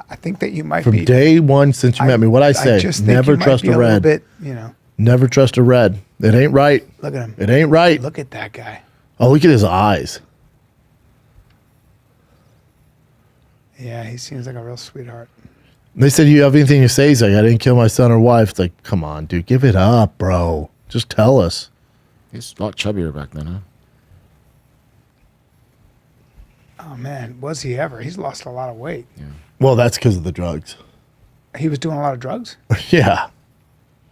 I think that you might from day one since you met me. What I say? Never trust a red. Never trust a red. It ain't right. Look at him. It ain't right. Look at that guy. Oh, look at his eyes. Yeah, he seems like a real sweetheart. They said, you have anything to say? He's like, I didn't kill my son or wife. It's like, come on, dude, give it up, bro. Just tell us. He's a lot chubbier back then, huh? Oh man, was he ever? He's lost a lot of weight. Yeah. Well, that's because of the drugs. He was doing a lot of drugs? Yeah.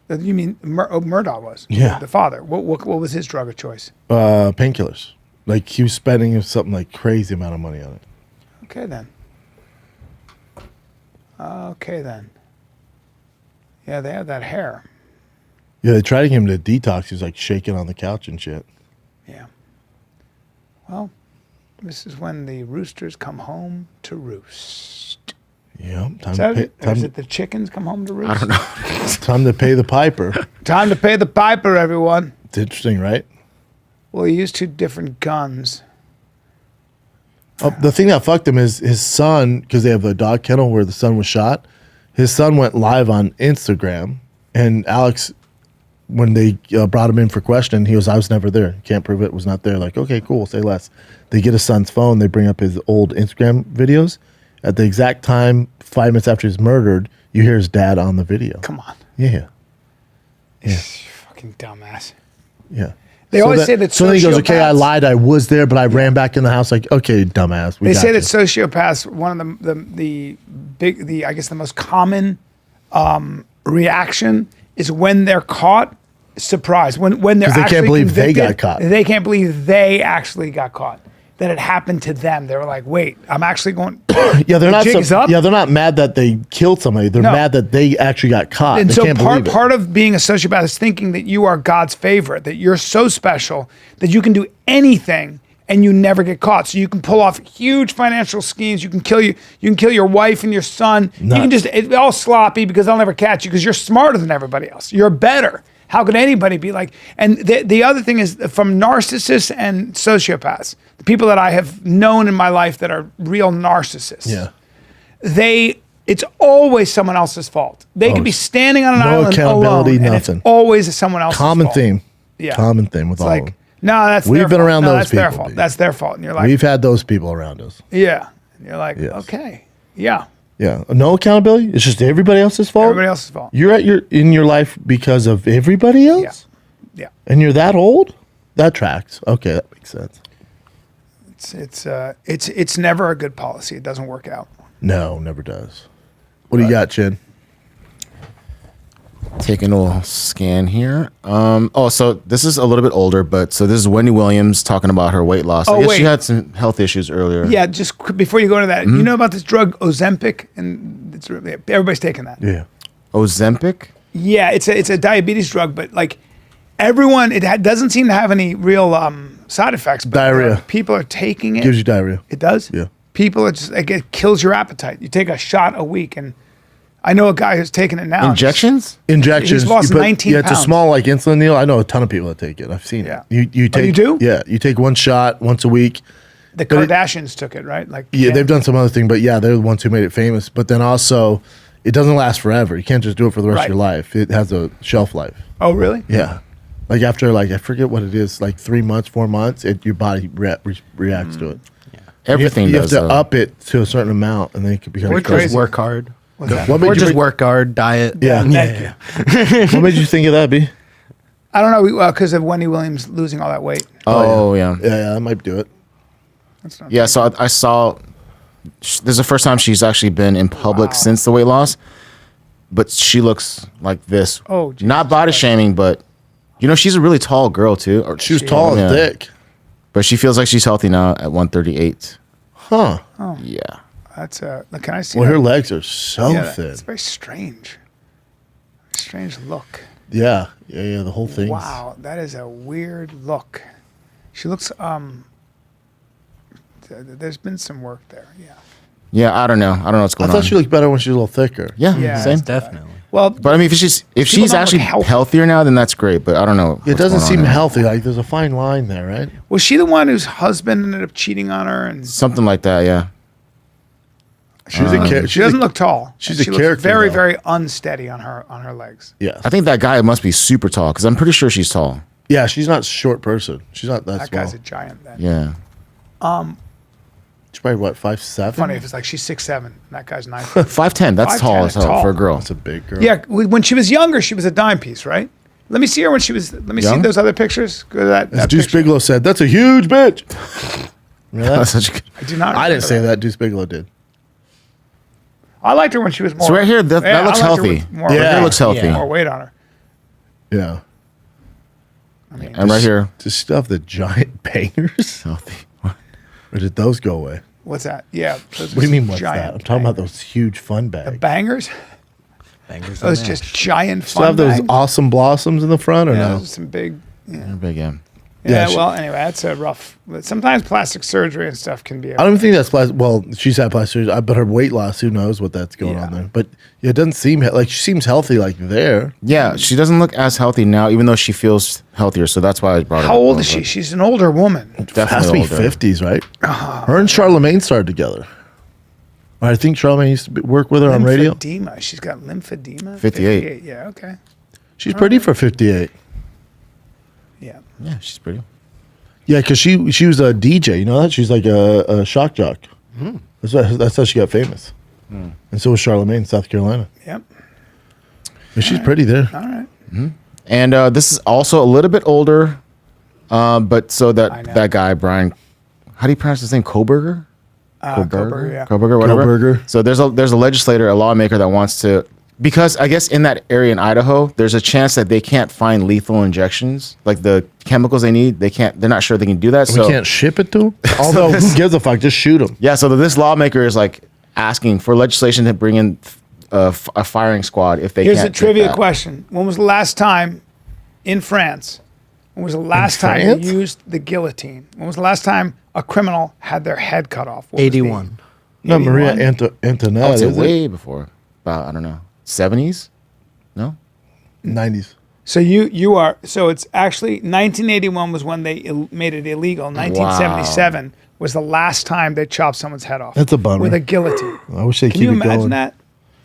You mean Murdaugh was? Yeah. The father. What was his drug of choice? Painkillers. Like, he was spending something like crazy amount of money on it. Okay, then. Yeah, they have that hair. Yeah, they tried to get him to detox. He was like shaking on the couch and shit. Yeah. Well, this is when the roosters come home to roost. Yeah. Is it the chickens come home to roost? I don't know. It's time to pay the piper. Time to pay the piper, everyone. It's interesting, right? Well, he used two different guns. Oh, the thing that fucked him is his son, because they have a dog kennel where the son was shot. His son went live on Instagram, and Alex, when they brought him in for question, he goes, I was never there. Can't prove it, was not there. Like, okay, cool, say less. They get his son's phone, they bring up his old Instagram videos. At the exact time, 5 minutes after he's murdered, you hear his dad on the video. Come on. Yeah. Fucking dumbass. Yeah. They always say that. So then he goes, okay, I lied, I was there, but I ran back in the house. Like, okay, dumbass. They say that sociopaths, one of I guess the most common reaction is when they're caught, surprise. When they're actually they can't believe convicted, they got caught. They can't believe they actually got caught. That it happened to them. They were like, wait, I'm actually going. Yeah, they're up. Yeah, they're not mad that they killed somebody. They're mad that they actually got caught. And they so can't believe it. part of being a sociopath is thinking that you are God's favorite, that you're so special that you can do anything and you never get caught. So you can pull off huge financial schemes. You can kill your wife and your son. You can just, it's all sloppy because they'll never catch you because you're smarter than everybody else. You're better. How could anybody be like, and the other thing is from narcissists and sociopaths, the people that I have known in my life that are real narcissists. Yeah. It's always someone else's fault. They could be standing on an island accountability, alone, and nothing. it's always someone else's Common fault. theme. Yeah. Common theme with all of them. No, that's We've their been fault. around No, those that's their people, fault. dude. That's their fault. And you're like, We've had those people around us. yeah. And you're like, Yes. okay, yeah, Yeah. No accountability. It's just everybody else's fault. everybody else's fault. You're in your life because of everybody else. Yeah. And you're that old. That tracks. Okay, that makes sense. It's never a good policy. It doesn't work out. No, never does. What do you got, Chin? Taking a little scan here. So this is a little bit older, but so this is Wendy Williams talking about her weight loss. I guess she had some health issues earlier. Yeah, just before you go into that, you know about this drug Ozempic, and everybody's taking that. Yeah. Ozempic? Yeah, it's a diabetes drug, but like everyone, doesn't seem to have any real side effects. But Diarrhea. People are taking it. Gives you diarrhea. It does? Yeah. People are just, like, it kills your appetite. You take a shot a week, and I know a guy who's taking it now. Injections? Injections. He's lost You put- 19 Yeah, it's a pounds. small like insulin needle. I know a ton of people that take it. I've seen Yeah. it. You take. you do? Yeah, you take one shot once a week. The but it- Kardashians took it, right? Like, Yeah, they've done some other thing, but yeah, they're the ones who made it famous. But then also, it doesn't last forever. You can't just do it for the rest Right. of your life. It has a shelf life. Oh, really? Yeah. Like after I forget what it is, like 3 months, 4 months, your body reacts to it. Everything you have does. to though. up it to a certain amount, and then it can become Or crazy. just work hard. What's that? What made Or you just bring- work hard, diet. Yeah. Yeah. What made you think of that, B? I don't know, because of Wendy Williams losing all that weight. Oh, yeah. Yeah, that might do it. That's not Yeah, so I saw this is the first time she's actually been in public Wow. since the weight loss, but she looks like this. Oh, Jesus not body Christ. shaming, but she's a really tall girl too. She was tall and Yeah. thick. But she feels like she's healthy now at 138. Huh. Yeah. That's can I see Well, that? her legs are so Yeah, thin. it's very strange. Strange look. Yeah. The whole thing. Wow, that is a weird look. She looks there's been some work there. Yeah. Yeah, I don't know. I don't know what's I going on. thought she looked better when she was a little thicker. yeah, Yeah. same. Definitely. Well, But I mean, if she's don't look actually healthy. healthier now, then that's great. But I don't know. It what's doesn't going on seem there. healthy. Like there's a fine line there, right? was she the one whose husband ended up cheating on her? And Something like that. Yeah. She's a character. she doesn't look tall. she's And a she looks character, very, though. very unsteady on her legs. Yes. I think that guy must be super tall because I'm pretty sure she's tall. Yeah, she's not a short person. She's not that That small. guy's a giant. Then. Yeah. She's probably what, 5'7"? Funny if it's like she's 6'7", and that guy's 9. 5'10". That's 5'10" tall is as hell tall. for a girl. That's a big girl. Yeah, when she was younger, she was a dime piece, right? Let me see her when she was. Let me see Young? those other pictures. Go to that. As that Deuce picture. Bigelow said, that's a huge bitch. Remember that? That's such a good. I do not. I didn't remember say that. Deuce Bigelow did. I liked her when she was more. So right here, that looks I liked her healthy. with More Yeah. Right weight, here looks healthy. more weight on her. Yeah. I mean, And right here, Does she still have the giant bangers? healthy. Or did those go away? what's that? Yeah. What do you mean, what's that? I'm talking about those huge fun bags. bangers. Bangers Those and just mash. giant Still fun have those bags. awesome blossoms in the front or Yeah, no? those are some big. They're big, yeah. Yeah. she- Well, anyway, that's a rough. But sometimes plastic surgery and stuff can be. I don't even think that's plastic. Well, she's had plastic surgery, but her weight loss, who knows what that's going on Yeah. there. But yeah, it doesn't seem like she seems healthy like there. Yeah, she doesn't look as healthy now, even though she feels healthier. So that's why I brought her. How old is she? She's an older woman. Has to Definitely be older. 50s, right? Her and Charlemagne started together. I think Charlemagne used to work with her on radio. Lymphedema. She's got lymphedema. 58. Yeah. Okay. She's pretty for 58. Yeah. Yeah, she's pretty. Yeah, because she was a DJ. You know that? She's like a shock jock. That's how she got famous. And so was Charlemagne in South Carolina. Yep. And she's pretty there. All right. And this is also a little bit older, but so I that know. that guy Bryan, how do you pronounce his name? Koberger. Koberger, yeah. Koberger, whatever. Koberger. So there's a legislator, a lawmaker that wants to, because I guess in that area in Idaho, there's a chance that they can't find lethal injections, like the chemicals they need. They're not sure they can do that. We So can't ship it to them. Although, who gives a fuck? Just shoot them. yeah, so this lawmaker is like asking for legislation to bring in a firing squad if they Here's can't. a get trivia that. question. When was the last time in France When was the last time France? you used the guillotine? When was the last time a criminal had their head cut off? What was the- 81. No, Maria 81? Antoinette. I would say is it? way before. About, I don't know, 70s? No? 90s. So you are, so it's actually 1981 was when they made it illegal. 1977 was the last time they chopped someone's head off. That's a bummer. With a guillotine. I wish they Can keep you it imagine going. that?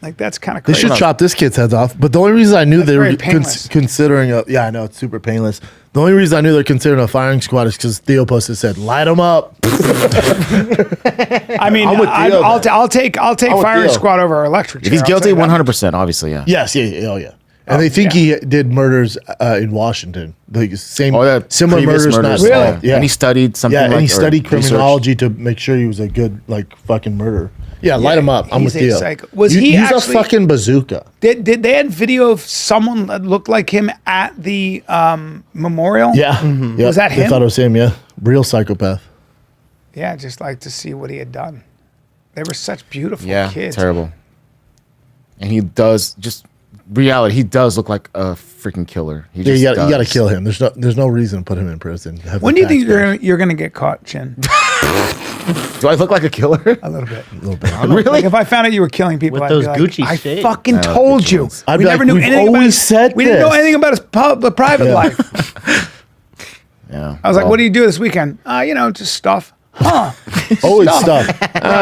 Like, that's kind of They crazy. should chop this kid's heads off. But the only reason I knew That's they were very painless. considering yeah, I know it's super painless. The only reason I knew they're considering a firing squad is because Theo posted said, "Light them up." I mean, I'm with Theo, I'll take with firing Theo. squad over electric If chair. he's I'll guilty, tell you that. 100%, obviously, yeah. Yes, yeah. And they think he did murders in Washington. The same, Oh, that similar previous murders. murders. Not, Really? Yeah. And he studied something Yeah, like and he or studied researched. criminology to make sure he was a good, like, fucking murderer. Yeah, light him up. I'm he's with a Theo. psycho. Was You- he use actually- a fucking bazooka? Did they had video of someone that looked like him at the memorial? Yeah. Yep. Was that They him? thought it was him, yeah. Real psychopath. Yeah, just like to see what he had done. They were such beautiful Yeah, kids. terrible. And he does, just reality, he does look like a freaking killer. He Yeah, just you got to does. kill him. There's no reason to put him in prison. Have When the do you think tax you're gonna get caught, Chin? Do I look like a killer? A little bit. a little bit. Really? Like if I found out you were killing people, With I'd those be like, Gucci I shades. fucking Oh, told Gucci you. ones. I'd We be never like, knew we've anything about always his. said We didn't know this. anything about his the private Yeah. life. Yeah. I was like, what do you do this weekend? Just stuff. Huh. Always stuff.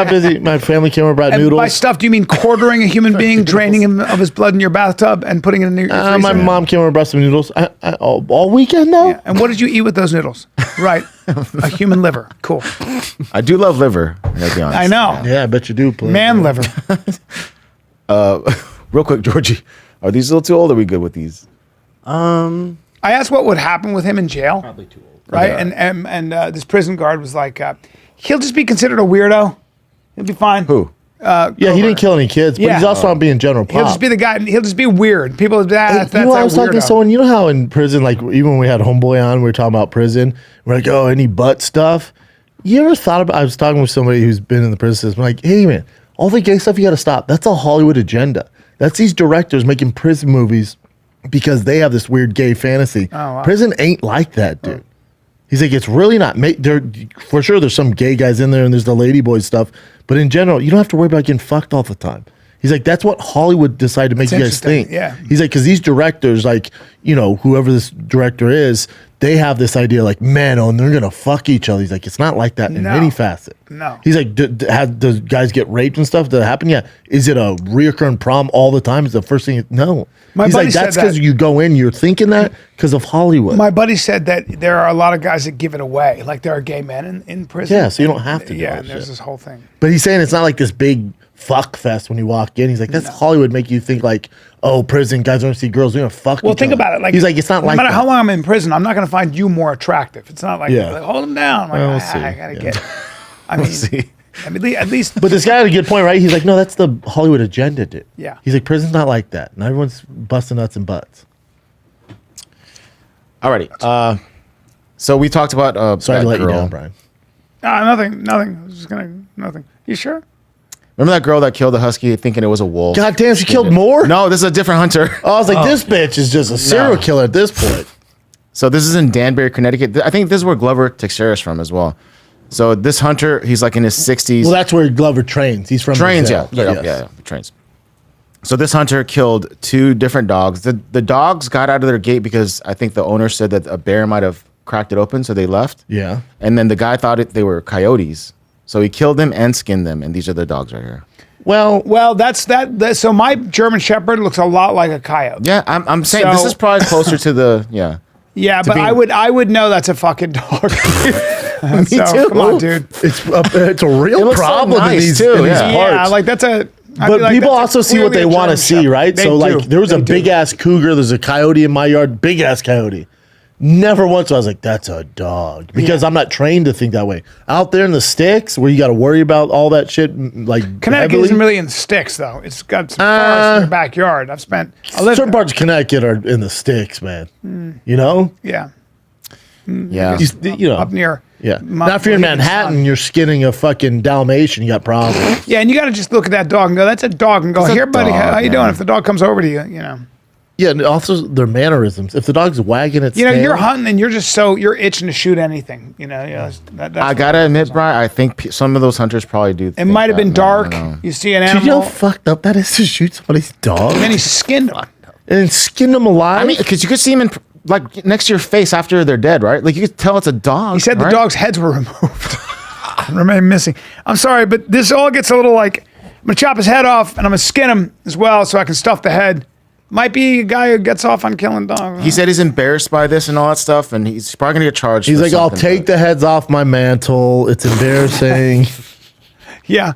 Busy. My family came over, brought And noodles. by stuff, do you mean quartering a human being, draining him of his blood in your bathtub, and putting it in your freezer? My mom came over, brought some noodles. All weekend though. And what did you eat with those noodles? Right. A human liver. Cool. I do love liver, I gotta be honest. I know. Yeah, I bet you do. Play. Man liver. Real quick, Georgie, are these a little too old or are we good with these? I asked what would happen with him in jail. Probably too old. Right. Okay. And this prison guard was like, he'll just be considered a weirdo. He'll be fine. Who? Yeah, he didn't kill any kids, but Yeah. he's also not being general pop. He'll just be the guy. He'll just be weird. People, that's you know, I a was talking to weirdo. someone. You know how in prison, like even when we had Homeboy on, we were talking about prison. We're like, oh, any butt stuff. You ever thought about? I was talking with somebody who's been in the prison system. Like, hey man, all the gay stuff you got to stop. That's a Hollywood agenda. That's these directors making prison movies because they have this weird gay fantasy. wow. Prison ain't like that, dude. He's like, it's really not. For sure, there's some gay guys in there, and there's the ladyboy stuff. But in general, you don't have to worry about getting fucked all the time. He's like, that's what Hollywood decided to make That's you guys interesting, think. yeah. He's like, because these directors, like, you know, whoever this director is, they have this idea, like, man, oh, and they're gonna fuck each other. He's like, it's not like that in No. any facet. No. He's like, does guys get raped and stuff? Does that happen? Yeah. Is it a reoccurring problem all the time? Is the first thing? No. My He's buddy like, said that's because that. you go in, you're thinking that because of Hollywood. My buddy said that there are a lot of guys that give it away. Like there are gay men in prison. Yeah, so you don't have to do Yeah, that and there's shit. this whole thing. But he's saying it's not like this big fuck fest when you walk in. He's like, that's Hollywood make you think like, oh, prison guys don't see girls, they're gonna fuck. Well, each think other. about it. Like he's like, it's not no like matter that. how long I'm in prison, I'm not going to find you more attractive. It's not like, Yeah. like, hold him down. Like, Well, we'll see. I gotta Yeah. get. I mean, see. I mean, at least. But this guy had a good point, right? He's like, no, that's the Hollywood agenda, dude. Yeah. He's like, prison's not like that, and everyone's busting nuts and butts. Alrighty. So we talked about Sorry that to let girl. you down, Brian. Nothing. I was just gonna nothing. You sure? Remember that girl that killed the husky thinking it was a wolf? God damn, she killed more? No, this is a different hunter. I was like, this bitch is just a serial killer at this point. So this is in Danbury, Connecticut. I think this is where Glover Teixeira is from as well. So this hunter, he's like in his 60s. Well, that's where Glover trains. He's from trains, Brazil. yeah, trains. So this hunter killed 2 different dogs. The dogs got out of their gate because I think the owner said that a bear might have cracked it open, so they left. Yeah. And then the guy thought they were coyotes. So he killed them and skinned them, and these are the dogs right here. Well, that's that. So my German Shepherd looks a lot like a coyote. Yeah, I'm saying this So- is probably closer to the, yeah. Yeah, but be- I would know that's a fucking dog. Me too. Come on, dude. It's a real It looks so problem nice, in these, too, in these yeah. parts. Yeah, like that's a. I'd But be like, people that's also see what they clearly a want to German see, Shepherd. right? They So, do. like, there was They a do. big ass cougar. There's a coyote in my yard, big ass coyote. Never once I was like, that's a dog. Because Yeah. I'm not trained to think that way. Out there in the sticks where you got to worry about all that shit, like, Connecticut heavily, isn't really in sticks though. It's got some forests in your backyard. I lived certain there. parts of Connecticut are in the sticks, man. You know? Yeah, Yeah. You know. up near. Yeah. Mount Not if you're in Mohegan Manhattan, Sun. you're skinning a fucking Dalmatian, you got problems. Yeah, and you got to just look at that dog and go, "That's a dog," and go, It's a "Here, buddy, how dog, you yeah. doing?" If the dog comes over to you, you know. Yeah, and also their mannerisms. If the dog's wagging its tail, you're hunting and you're itching to shoot anything. That's I gotta admit, Brian, I think some of those hunters probably do. It might have been dark. You see an do you know animal, how fucked up that is to shoot somebody's dog and then he skinned him. and skin them alive? I mean, because you could see them in like next to your face after they're dead, right? Like you could tell it's a dog. He said right? the dog's heads were removed. Remain missing. I'm sorry, but this all gets a little like, I'm gonna chop his head off and I'm gonna skin him as well so I can stuff the head. Might be a guy who gets off on killing dogs. He said he's embarrassed by this and all that stuff, and he's probably gonna get charged. He's for like, I'll something, take the heads off my mantle. It's embarrassing. Yeah.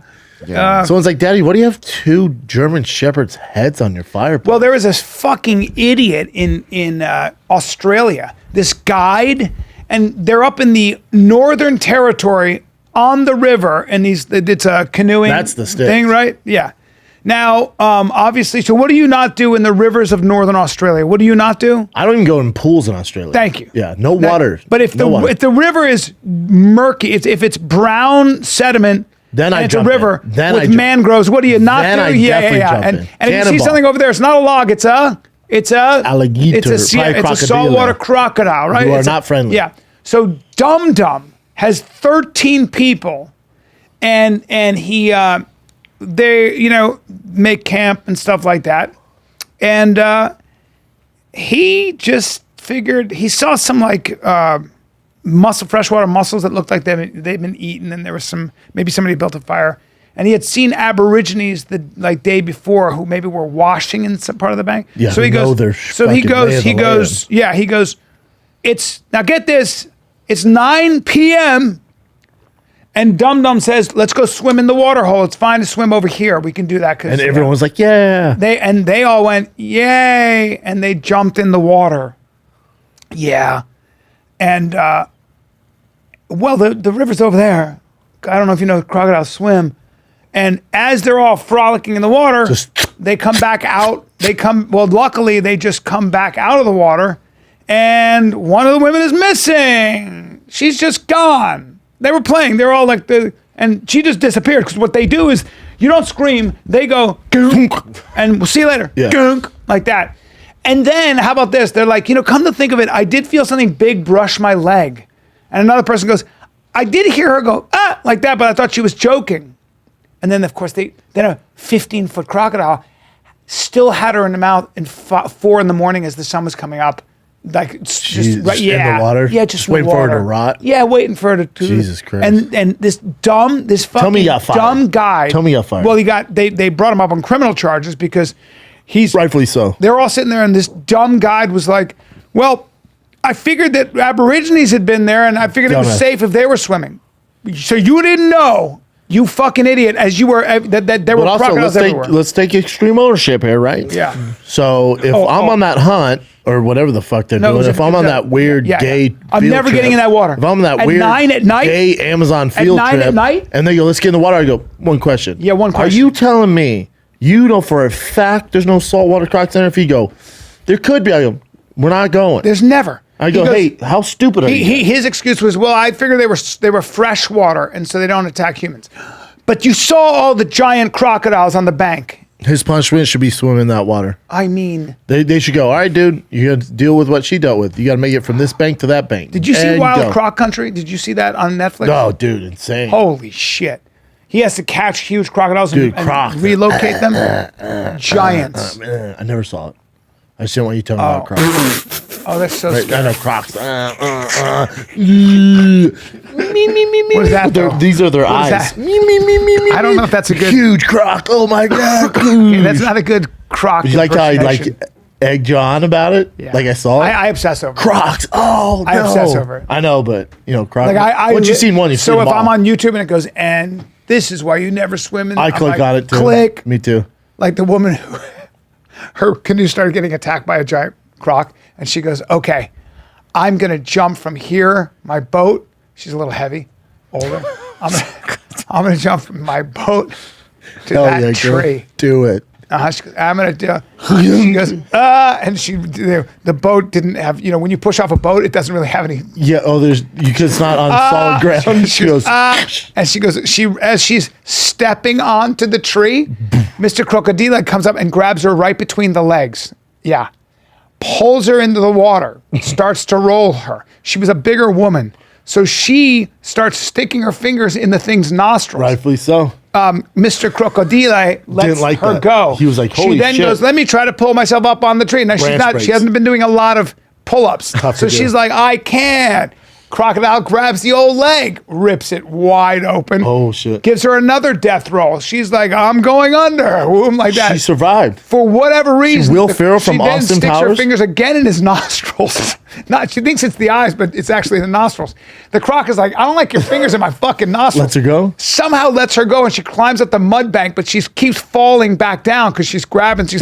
Someone's like, Daddy, what do you have 2 German Shepherds' heads on your fireplace? Well, there was this fucking idiot in Australia, this guide, and they're up in the Northern Territory on the river, and it's a canoeing That's the States. thing, right? Yeah. Now, obviously, so what do you not do in the rivers of Northern Australia? What do you not do? I don't even go in pools in Australia. Thank you. Yeah, no water. But if no water. if the river is murky, if it's brown sediment, Then and I it's a jump in. river Then with I jump- mangroves, what do you not Then do? I Yeah. definitely jump in. And if you see Cannonball. something over there, it's not a log. It's a Alligator, It's a probably it's a saltwater crocodile, right? You are It's not friendly. Yeah. So Dum Dum has 13 people, and he they make camp and stuff like that, and he just figured he saw some like freshwater mussels that looked like they'd been eaten, and there was maybe somebody built a fire. And he had seen Aborigines the day before who maybe were washing in some part of the bank. Yeah, so he who know goes. their So he fucking goes. lay of He the goes. Yeah, he goes. It's now get this. It's 9 p.m. and Dum Dum says, "Let's go swim in the water hole. It's fine to swim over here. We can do that." And everyone was like, yeah. They all went, "Yay!" and they jumped in the water. Yeah, and well, the river's over there. I don't know if you know crocodiles swim. And as they're all frolicking in the water, they come back out. Luckily, they just come back out of the water, and one of the women is missing. She's just gone. They were playing. They were all like and she just disappeared, because what they do is, you don't scream. They go, gunk, and we'll see you later. Yeah. Gunk, like that. And then, how about this? They're like, come to think of it, I did feel something big brush my leg. And another person goes, I did hear her go, like that, but I thought she was joking. And then, of course, then a 15-foot crocodile still had her in the mouth at 4 a.m. as the sun was coming up. Like, just right, in the water? Yeah, Just in the waiting for her to water. rot? Yeah, waiting for her to. Jesus Christ. And this fucking me he got fired. dumb guy. Tell me he got fired. Well, they brought him up on criminal charges because he's Rightfully so. They're all sitting there, and this dumb guide was like, "Well, I figured that Aborigines had been there, and I figured it was Dumbass. safe if they were swimming. So you didn't know, you fucking idiot, as you were that there were But also, crocodiles everywhere." let's take extreme ownership here, right? Yeah. So if I'm on that hunt, or whatever the fuck they're No, it doing, was if I'm on that weird gay I'm field never trip, getting in that water. If I'm on that At weird 9 at night? gay Amazon field 9 trip, at night? and they go, let's get in the water, I go, one question. Yeah, one Are question. you telling me, you know for a fact there's no saltwater crocs in there? If you go, there could be, I go, we're not going. There's never. I go, hey, how stupid are you? His excuse was, well, I figured they were freshwater, and so they don't attack humans. But you saw all the giant crocodiles on the bank. His punishment should be swimming in that water. I mean, They should go, all right, dude, you got to deal with what she dealt with. You got to make it from this bank to that bank. did you see And Wild go. Croc Country? Did you see that on Netflix? Oh, dude, insane. Holy shit. He has to catch huge crocodiles Dude, and crocs. relocate them. Giants. I never saw it. I just didn't want you telling me about crocs. Oh, that's so Right, scary. I know crocs. What is that, though? These are their What is eyes. that? I don't know if that's a good... Huge croc. Oh my god. Okay, that's not a good croc You like how I impersonation. egged John about it? Yeah. Like I saw it. I obsess over it. Crocs. Oh no. I obsess over it. I know, but crocs. Like Once you've seen one, you've so seen them if I'm all. on YouTube and it goes, and this is why you never swim in... I I'm click like, on it too. Click. Me too. Like the woman who... Her canoe started getting attacked by a giant croc, and she goes, okay, I'm going to jump from here, my boat. She's a little heavy, older. I'm gonna jump from my boat to Hell that yeah, girl. tree. Do it. She goes, I'm gonna do. She goes, and the boat didn't have. When you push off a boat, it doesn't really have any. Yeah. Oh, because it's not on solid ground. She goes. And she goes. As she's stepping onto the tree, Mr. Crocodile comes up and grabs her right between the legs. Yeah. pulls her into the water, starts to roll her. She was a bigger woman. So she starts sticking her fingers in the thing's nostrils. Rightfully so. Mr. Crocodile lets Didn't like her that. go. He was like, holy She then shit. goes, let me try to pull myself up on the tree. Now, Branch she breaks. hasn't been doing a lot of pull-ups. Tough So to do. she's like, I can't. Crocodile grabs the old leg, rips it wide open. Oh, shit. Gives her another death roll. She's like, I'm going under. Boom, like that. She survived. For whatever reason, Will Ferrell from she then Austin sticks her Powers? fingers again in his nostrils. She thinks it's the eyes, but it's actually the nostrils. The croc is like, I don't like your fingers in my fucking nostrils. Lets her go? Somehow lets her go, and she climbs up the mud bank, but she keeps falling back down because she's grabbing. She's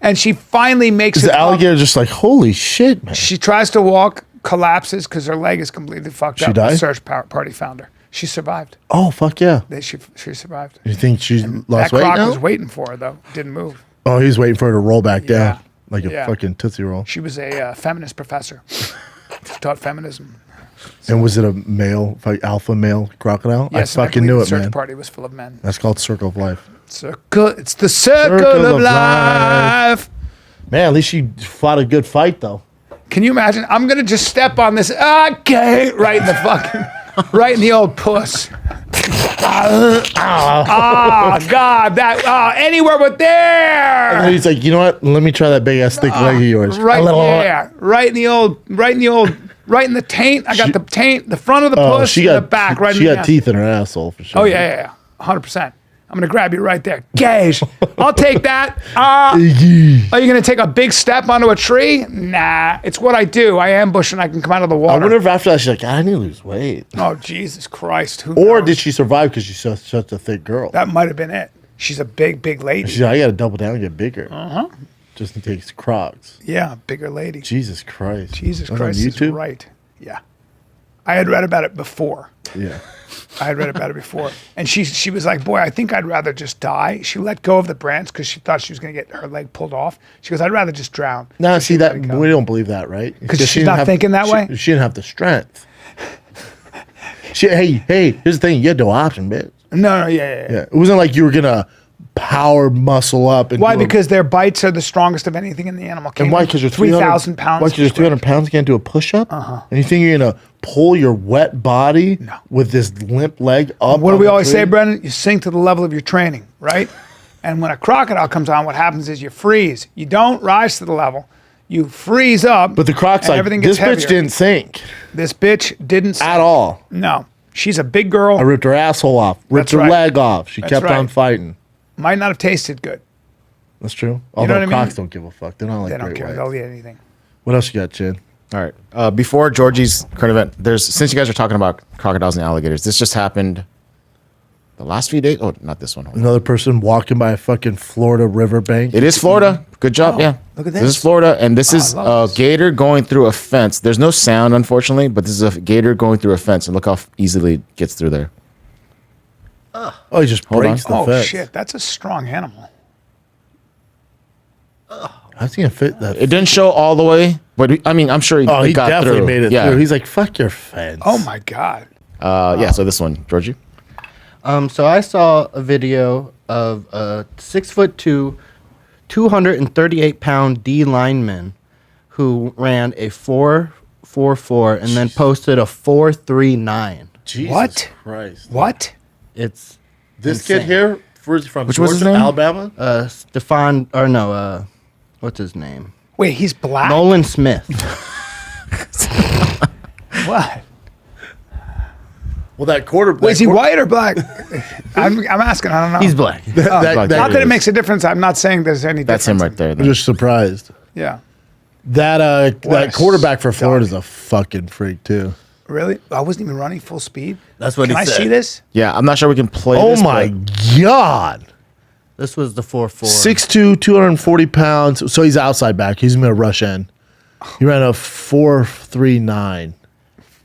and she finally makes it. The up. alligator just like, holy shit, man. She tries to walk, collapses because her leg is completely fucked up. The died? search party found her. She survived. Oh, fuck yeah. She survived. You think she's That lost weight croc now? was waiting for her though. Didn't move. Oh, he's waiting for her to roll back down. Like a Yeah. fucking Tootsie Roll. She was a feminist professor. She taught feminism. And was it a male, like alpha male crocodile? Yes, I and fucking believe knew the it, search man. party was full of men. That's called Circle of Life. It's the circle Circle of of life. Man, at least she fought a good fight, though. Can you imagine? I'm gonna just step on this. Okay, right in the fucking, right in the old puss. God, that anywhere but there. And he's like, you know what? Let me try that big ass thick leg of yours. Right there, right in the taint. I got the taint, the front of the Oh, puss, she and got the back, right She in the got ass. teeth in her asshole for sure. Oh yeah, 100%. I'm gonna grab you right there. Gage, I'll take that. Are you gonna take a big step onto a tree? Nah, it's what I do. I ambush and I can come out of the I water. wonder if after that she's like, I need to lose weight. Oh Jesus Christ! Who Or knows? did she survive because she's such a thick girl? That might have been it. She's a big lady. She's like, I got to double down and get bigger. Just in case Crocs. Yeah, bigger lady. Jesus Christ. Jesus That was on Christ is YouTube? right. Yeah, I had read about it before. Yeah. I had read about it before. And she was like, boy, I think I'd rather just die. She let go of the branch because she thought she was going to get her leg pulled off. She goes, I'd rather just drown. No, So see she that let it go. we don't believe that, right? 'Cause she she's didn't not thinking that way? She didn't have the strength. Hey, here's the thing. You had no option, bitch. No, yeah. Yeah. It wasn't like you were gonna power muscle up and Why? do a- Because their bites are the strongest of anything in the animal kingdom. and why? Because you're 3,000 pounds. Why? Because you're 300 pounds. You can't do a push up. And you think you're gonna pull your wet body with this limp leg up? What do on we the always say, tree? Brendan? You sink to the level of your training, right? And when a crocodile comes on, what happens is you freeze. You don't rise to the level. You freeze up. But the Croc's and like, everything this gets bitch heavier. didn't sink This bitch didn't at all. No. She's a big girl. I ripped her asshole off, ripped That's her right. leg off. She That's kept right. on fighting. Might not have tasted good. That's true. Although what I mean? Crocs don't give a fuck. They're not like They don't great care. whites. They'll eat anything. What else you got, Chin? All right. Before Georgie's current event, since you guys are talking about crocodiles and alligators, this just happened the last few days. Oh, not this one. Hold on. Another person walking by a fucking Florida riverbank. It is Florida. Good job. Yeah. look at This this. is Florida, and this is I a love this. gator going through a fence. There's no sound, unfortunately, but this is a gator going through a fence, and look how easily it gets through there. Oh, he just Hold breaks on. the Oh, fence. shit. That's a strong animal. How's he gonna fit that? It didn't show all the way, but I'm sure Oh, it he got definitely through. made it yeah. through. He's like, fuck your fence. Oh, my God. Yeah. So this one, Georgie. So I saw a video of a 6'2", 238-pound D lineman who ran a 4.44 and then posted a 4.39. Jesus What? Christ. What? It's This insane. kid here, from Which was his Georgia, name? Alabama? Stefan, or no, what's his name? Wait, he's black? Nolan Smith. What? Well, that quarterback. Wait, is he white or black? I'm asking. I don't know. He's black. That, Like Not that is. it makes a difference. I'm not saying there's any That's difference. him right there. I'm just surprised. Yeah. That What that a quarterback for stud. Florida is a fucking freak too. Really? I wasn't even running full speed. That's what Can he I said. see this? Yeah, I'm not sure we can play. Oh this, my but- god! This was the 4.4. 6'2", 240 pounds. So he's outside back. He's gonna rush in. He ran a 4.39.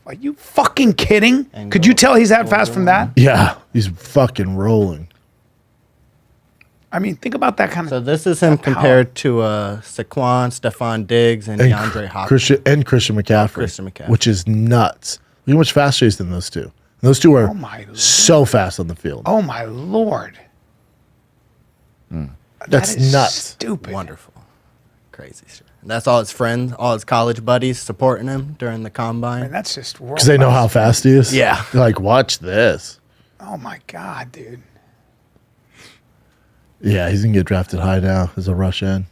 Are you fucking kidding? And Could go you tell he's that fast from that? Yeah, he's fucking rolling. I mean, think about that kind So of. this is him compared to Saquon, Stephon Diggs, and DeAndre Hopkins. Christian McCaffrey. Christian McCaffrey. Which is nuts. Look how much faster he is than those two. Those two are Oh my so fast on the field. Oh my lord. That's That is nuts. Stupid. Wonderful. Crazy shit. And that's all his friends, all his college buddies supporting him during the combine. And that's just world. Because they know how fast he is. Yeah. They're like, watch this. Oh my God, dude. Yeah, he's gonna get drafted high now as a rush end,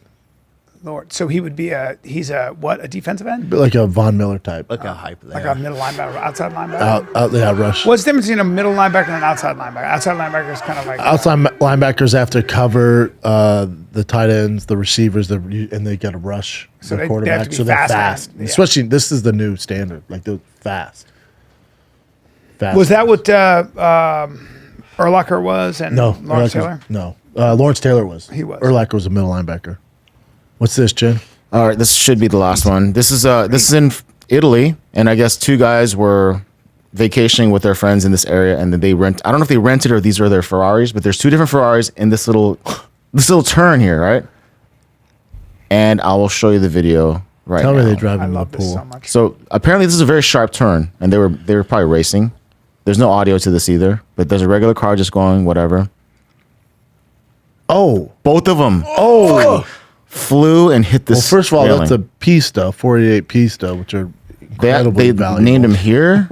Lord. So he's a defensive end? but like a Von Miller type. Look how hype they Like are. a middle linebacker, outside linebacker? Yeah, rush. What's the difference between a middle linebacker and an outside linebacker? Outside linebacker is kind of like Outside linebackers have to cover the tight ends, the receivers, and they got to rush So the they quarterback. have to be So they're fast fast. and- yeah. Especially, this is the new standard. Like, they're fast. Fast. Was that what Urlacher was and No. Lawrence Urlacher- Taylor? No. Lawrence Taylor was. He was. Urlacher was a middle linebacker. What's this, Jen? All right, this should be the last one. This is in Italy, and I guess two guys were vacationing with their friends in this area, and then they rent. I don't know if they rented or these are their Ferraris, but there's two different Ferraris in this little turn here, right? And I will show you the video right Tell now. me they drive I into the love this pool. so much. So apparently this is a very sharp turn, and they were probably racing. There's no audio to this either, but there's a regular car just going, whatever. Oh. Both of them Oh. flew and hit this. Well, first of all, railing. that's a Pista, 48 Pista, which are They incredibly valuable. named him here,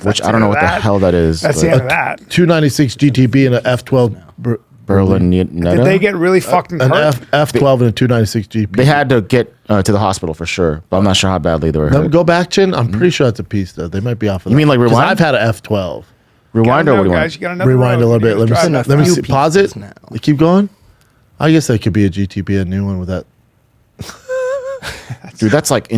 which I don't know what the that. hell that is. That's but the end of that. 296 GTB and an F12. Berlin. Did they get really fucking An hurt? F12 and a 296 GP. They had to get to the hospital for sure, but I'm not sure how badly they were Let me hurt. go back, Chin. I'm pretty sure it's a Pista. They might be off of You mean like 'Cause rewind? I've had an F12. Rewind or what do you guys, want? you got another Rewind a road. little bit. You Let me drive see. that Let me fast. see. Pause it. pieces now. Keep going. I guess that could be a GTP, a new one with that. Dude, that's like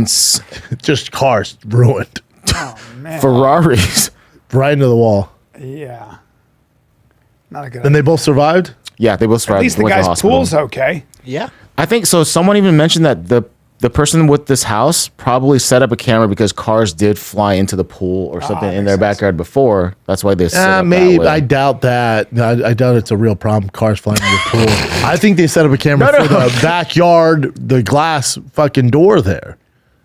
Just cars ruined. Oh, man. Ferraris. Right into the wall. Yeah. Not a good And they both survived? Yeah, they both At survived. least the went to guy's hospital. pool's okay. Yeah. I think so. Someone even mentioned that the person with this house probably set up a camera because cars did fly into the pool or something in makes their sense. backyard before. That's why they set up that Maybe. way. I doubt that. I doubt it's a real problem. Cars flying in the pool. I think they set up a camera for the backyard, the glass fucking door there.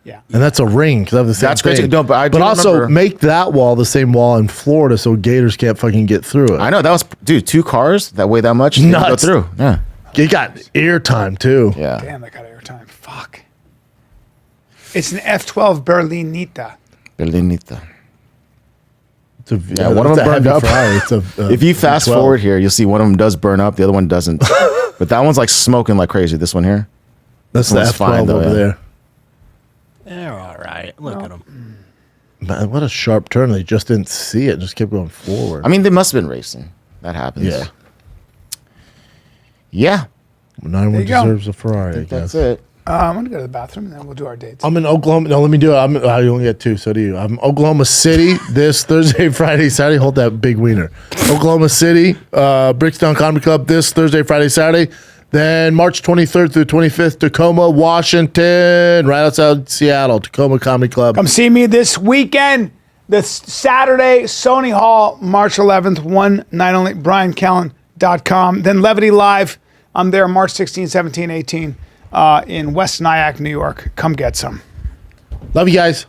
Yeah. And that's a ring because I have the same That's thing. crazy. No, but I do also remember- make that wall the same wall in Florida so gators can't fucking get through it. I know that was two cars that weigh that much. They didn't go Nuts. through. Yeah, You got airtime too. yeah. Damn, they got airtime. Fuck. It's an F12 Berlinita. Berlinita. It's a, Yeah, one of it's them a burned heavy up. Ferrari. It's a, If you fast 12. forward here, you'll see one of them does burn up, the other one doesn't. But that one's like smoking like crazy. This one here. That's the one's F12 fine, though, over yeah. there. They're all right. Look at them. Man, what a sharp turn. They just didn't see it. Just kept going forward. I mean, they must have been racing. That happens. Yeah. Yeah. No one you go. deserves a Ferrari, I That's guess. it. I'm going to go to the bathroom and then we'll do our dates. I'm in Oklahoma. No, let me do it. I only get two. So do you. I'm in Oklahoma City this Thursday, Friday, Saturday. Hold that big wiener. Oklahoma City, Brickstown Comedy Club this Thursday, Friday, Saturday. Then March 23rd through 25th, Tacoma, Washington, right outside Seattle, Tacoma Comedy Club. Come see me this weekend. This Saturday, Sony Hall, March 11th, one night only, BryanCallen.com. Then Levity Live, I'm there March 16, 17, 18 in West Nyack, New York. Come get some. Love you guys.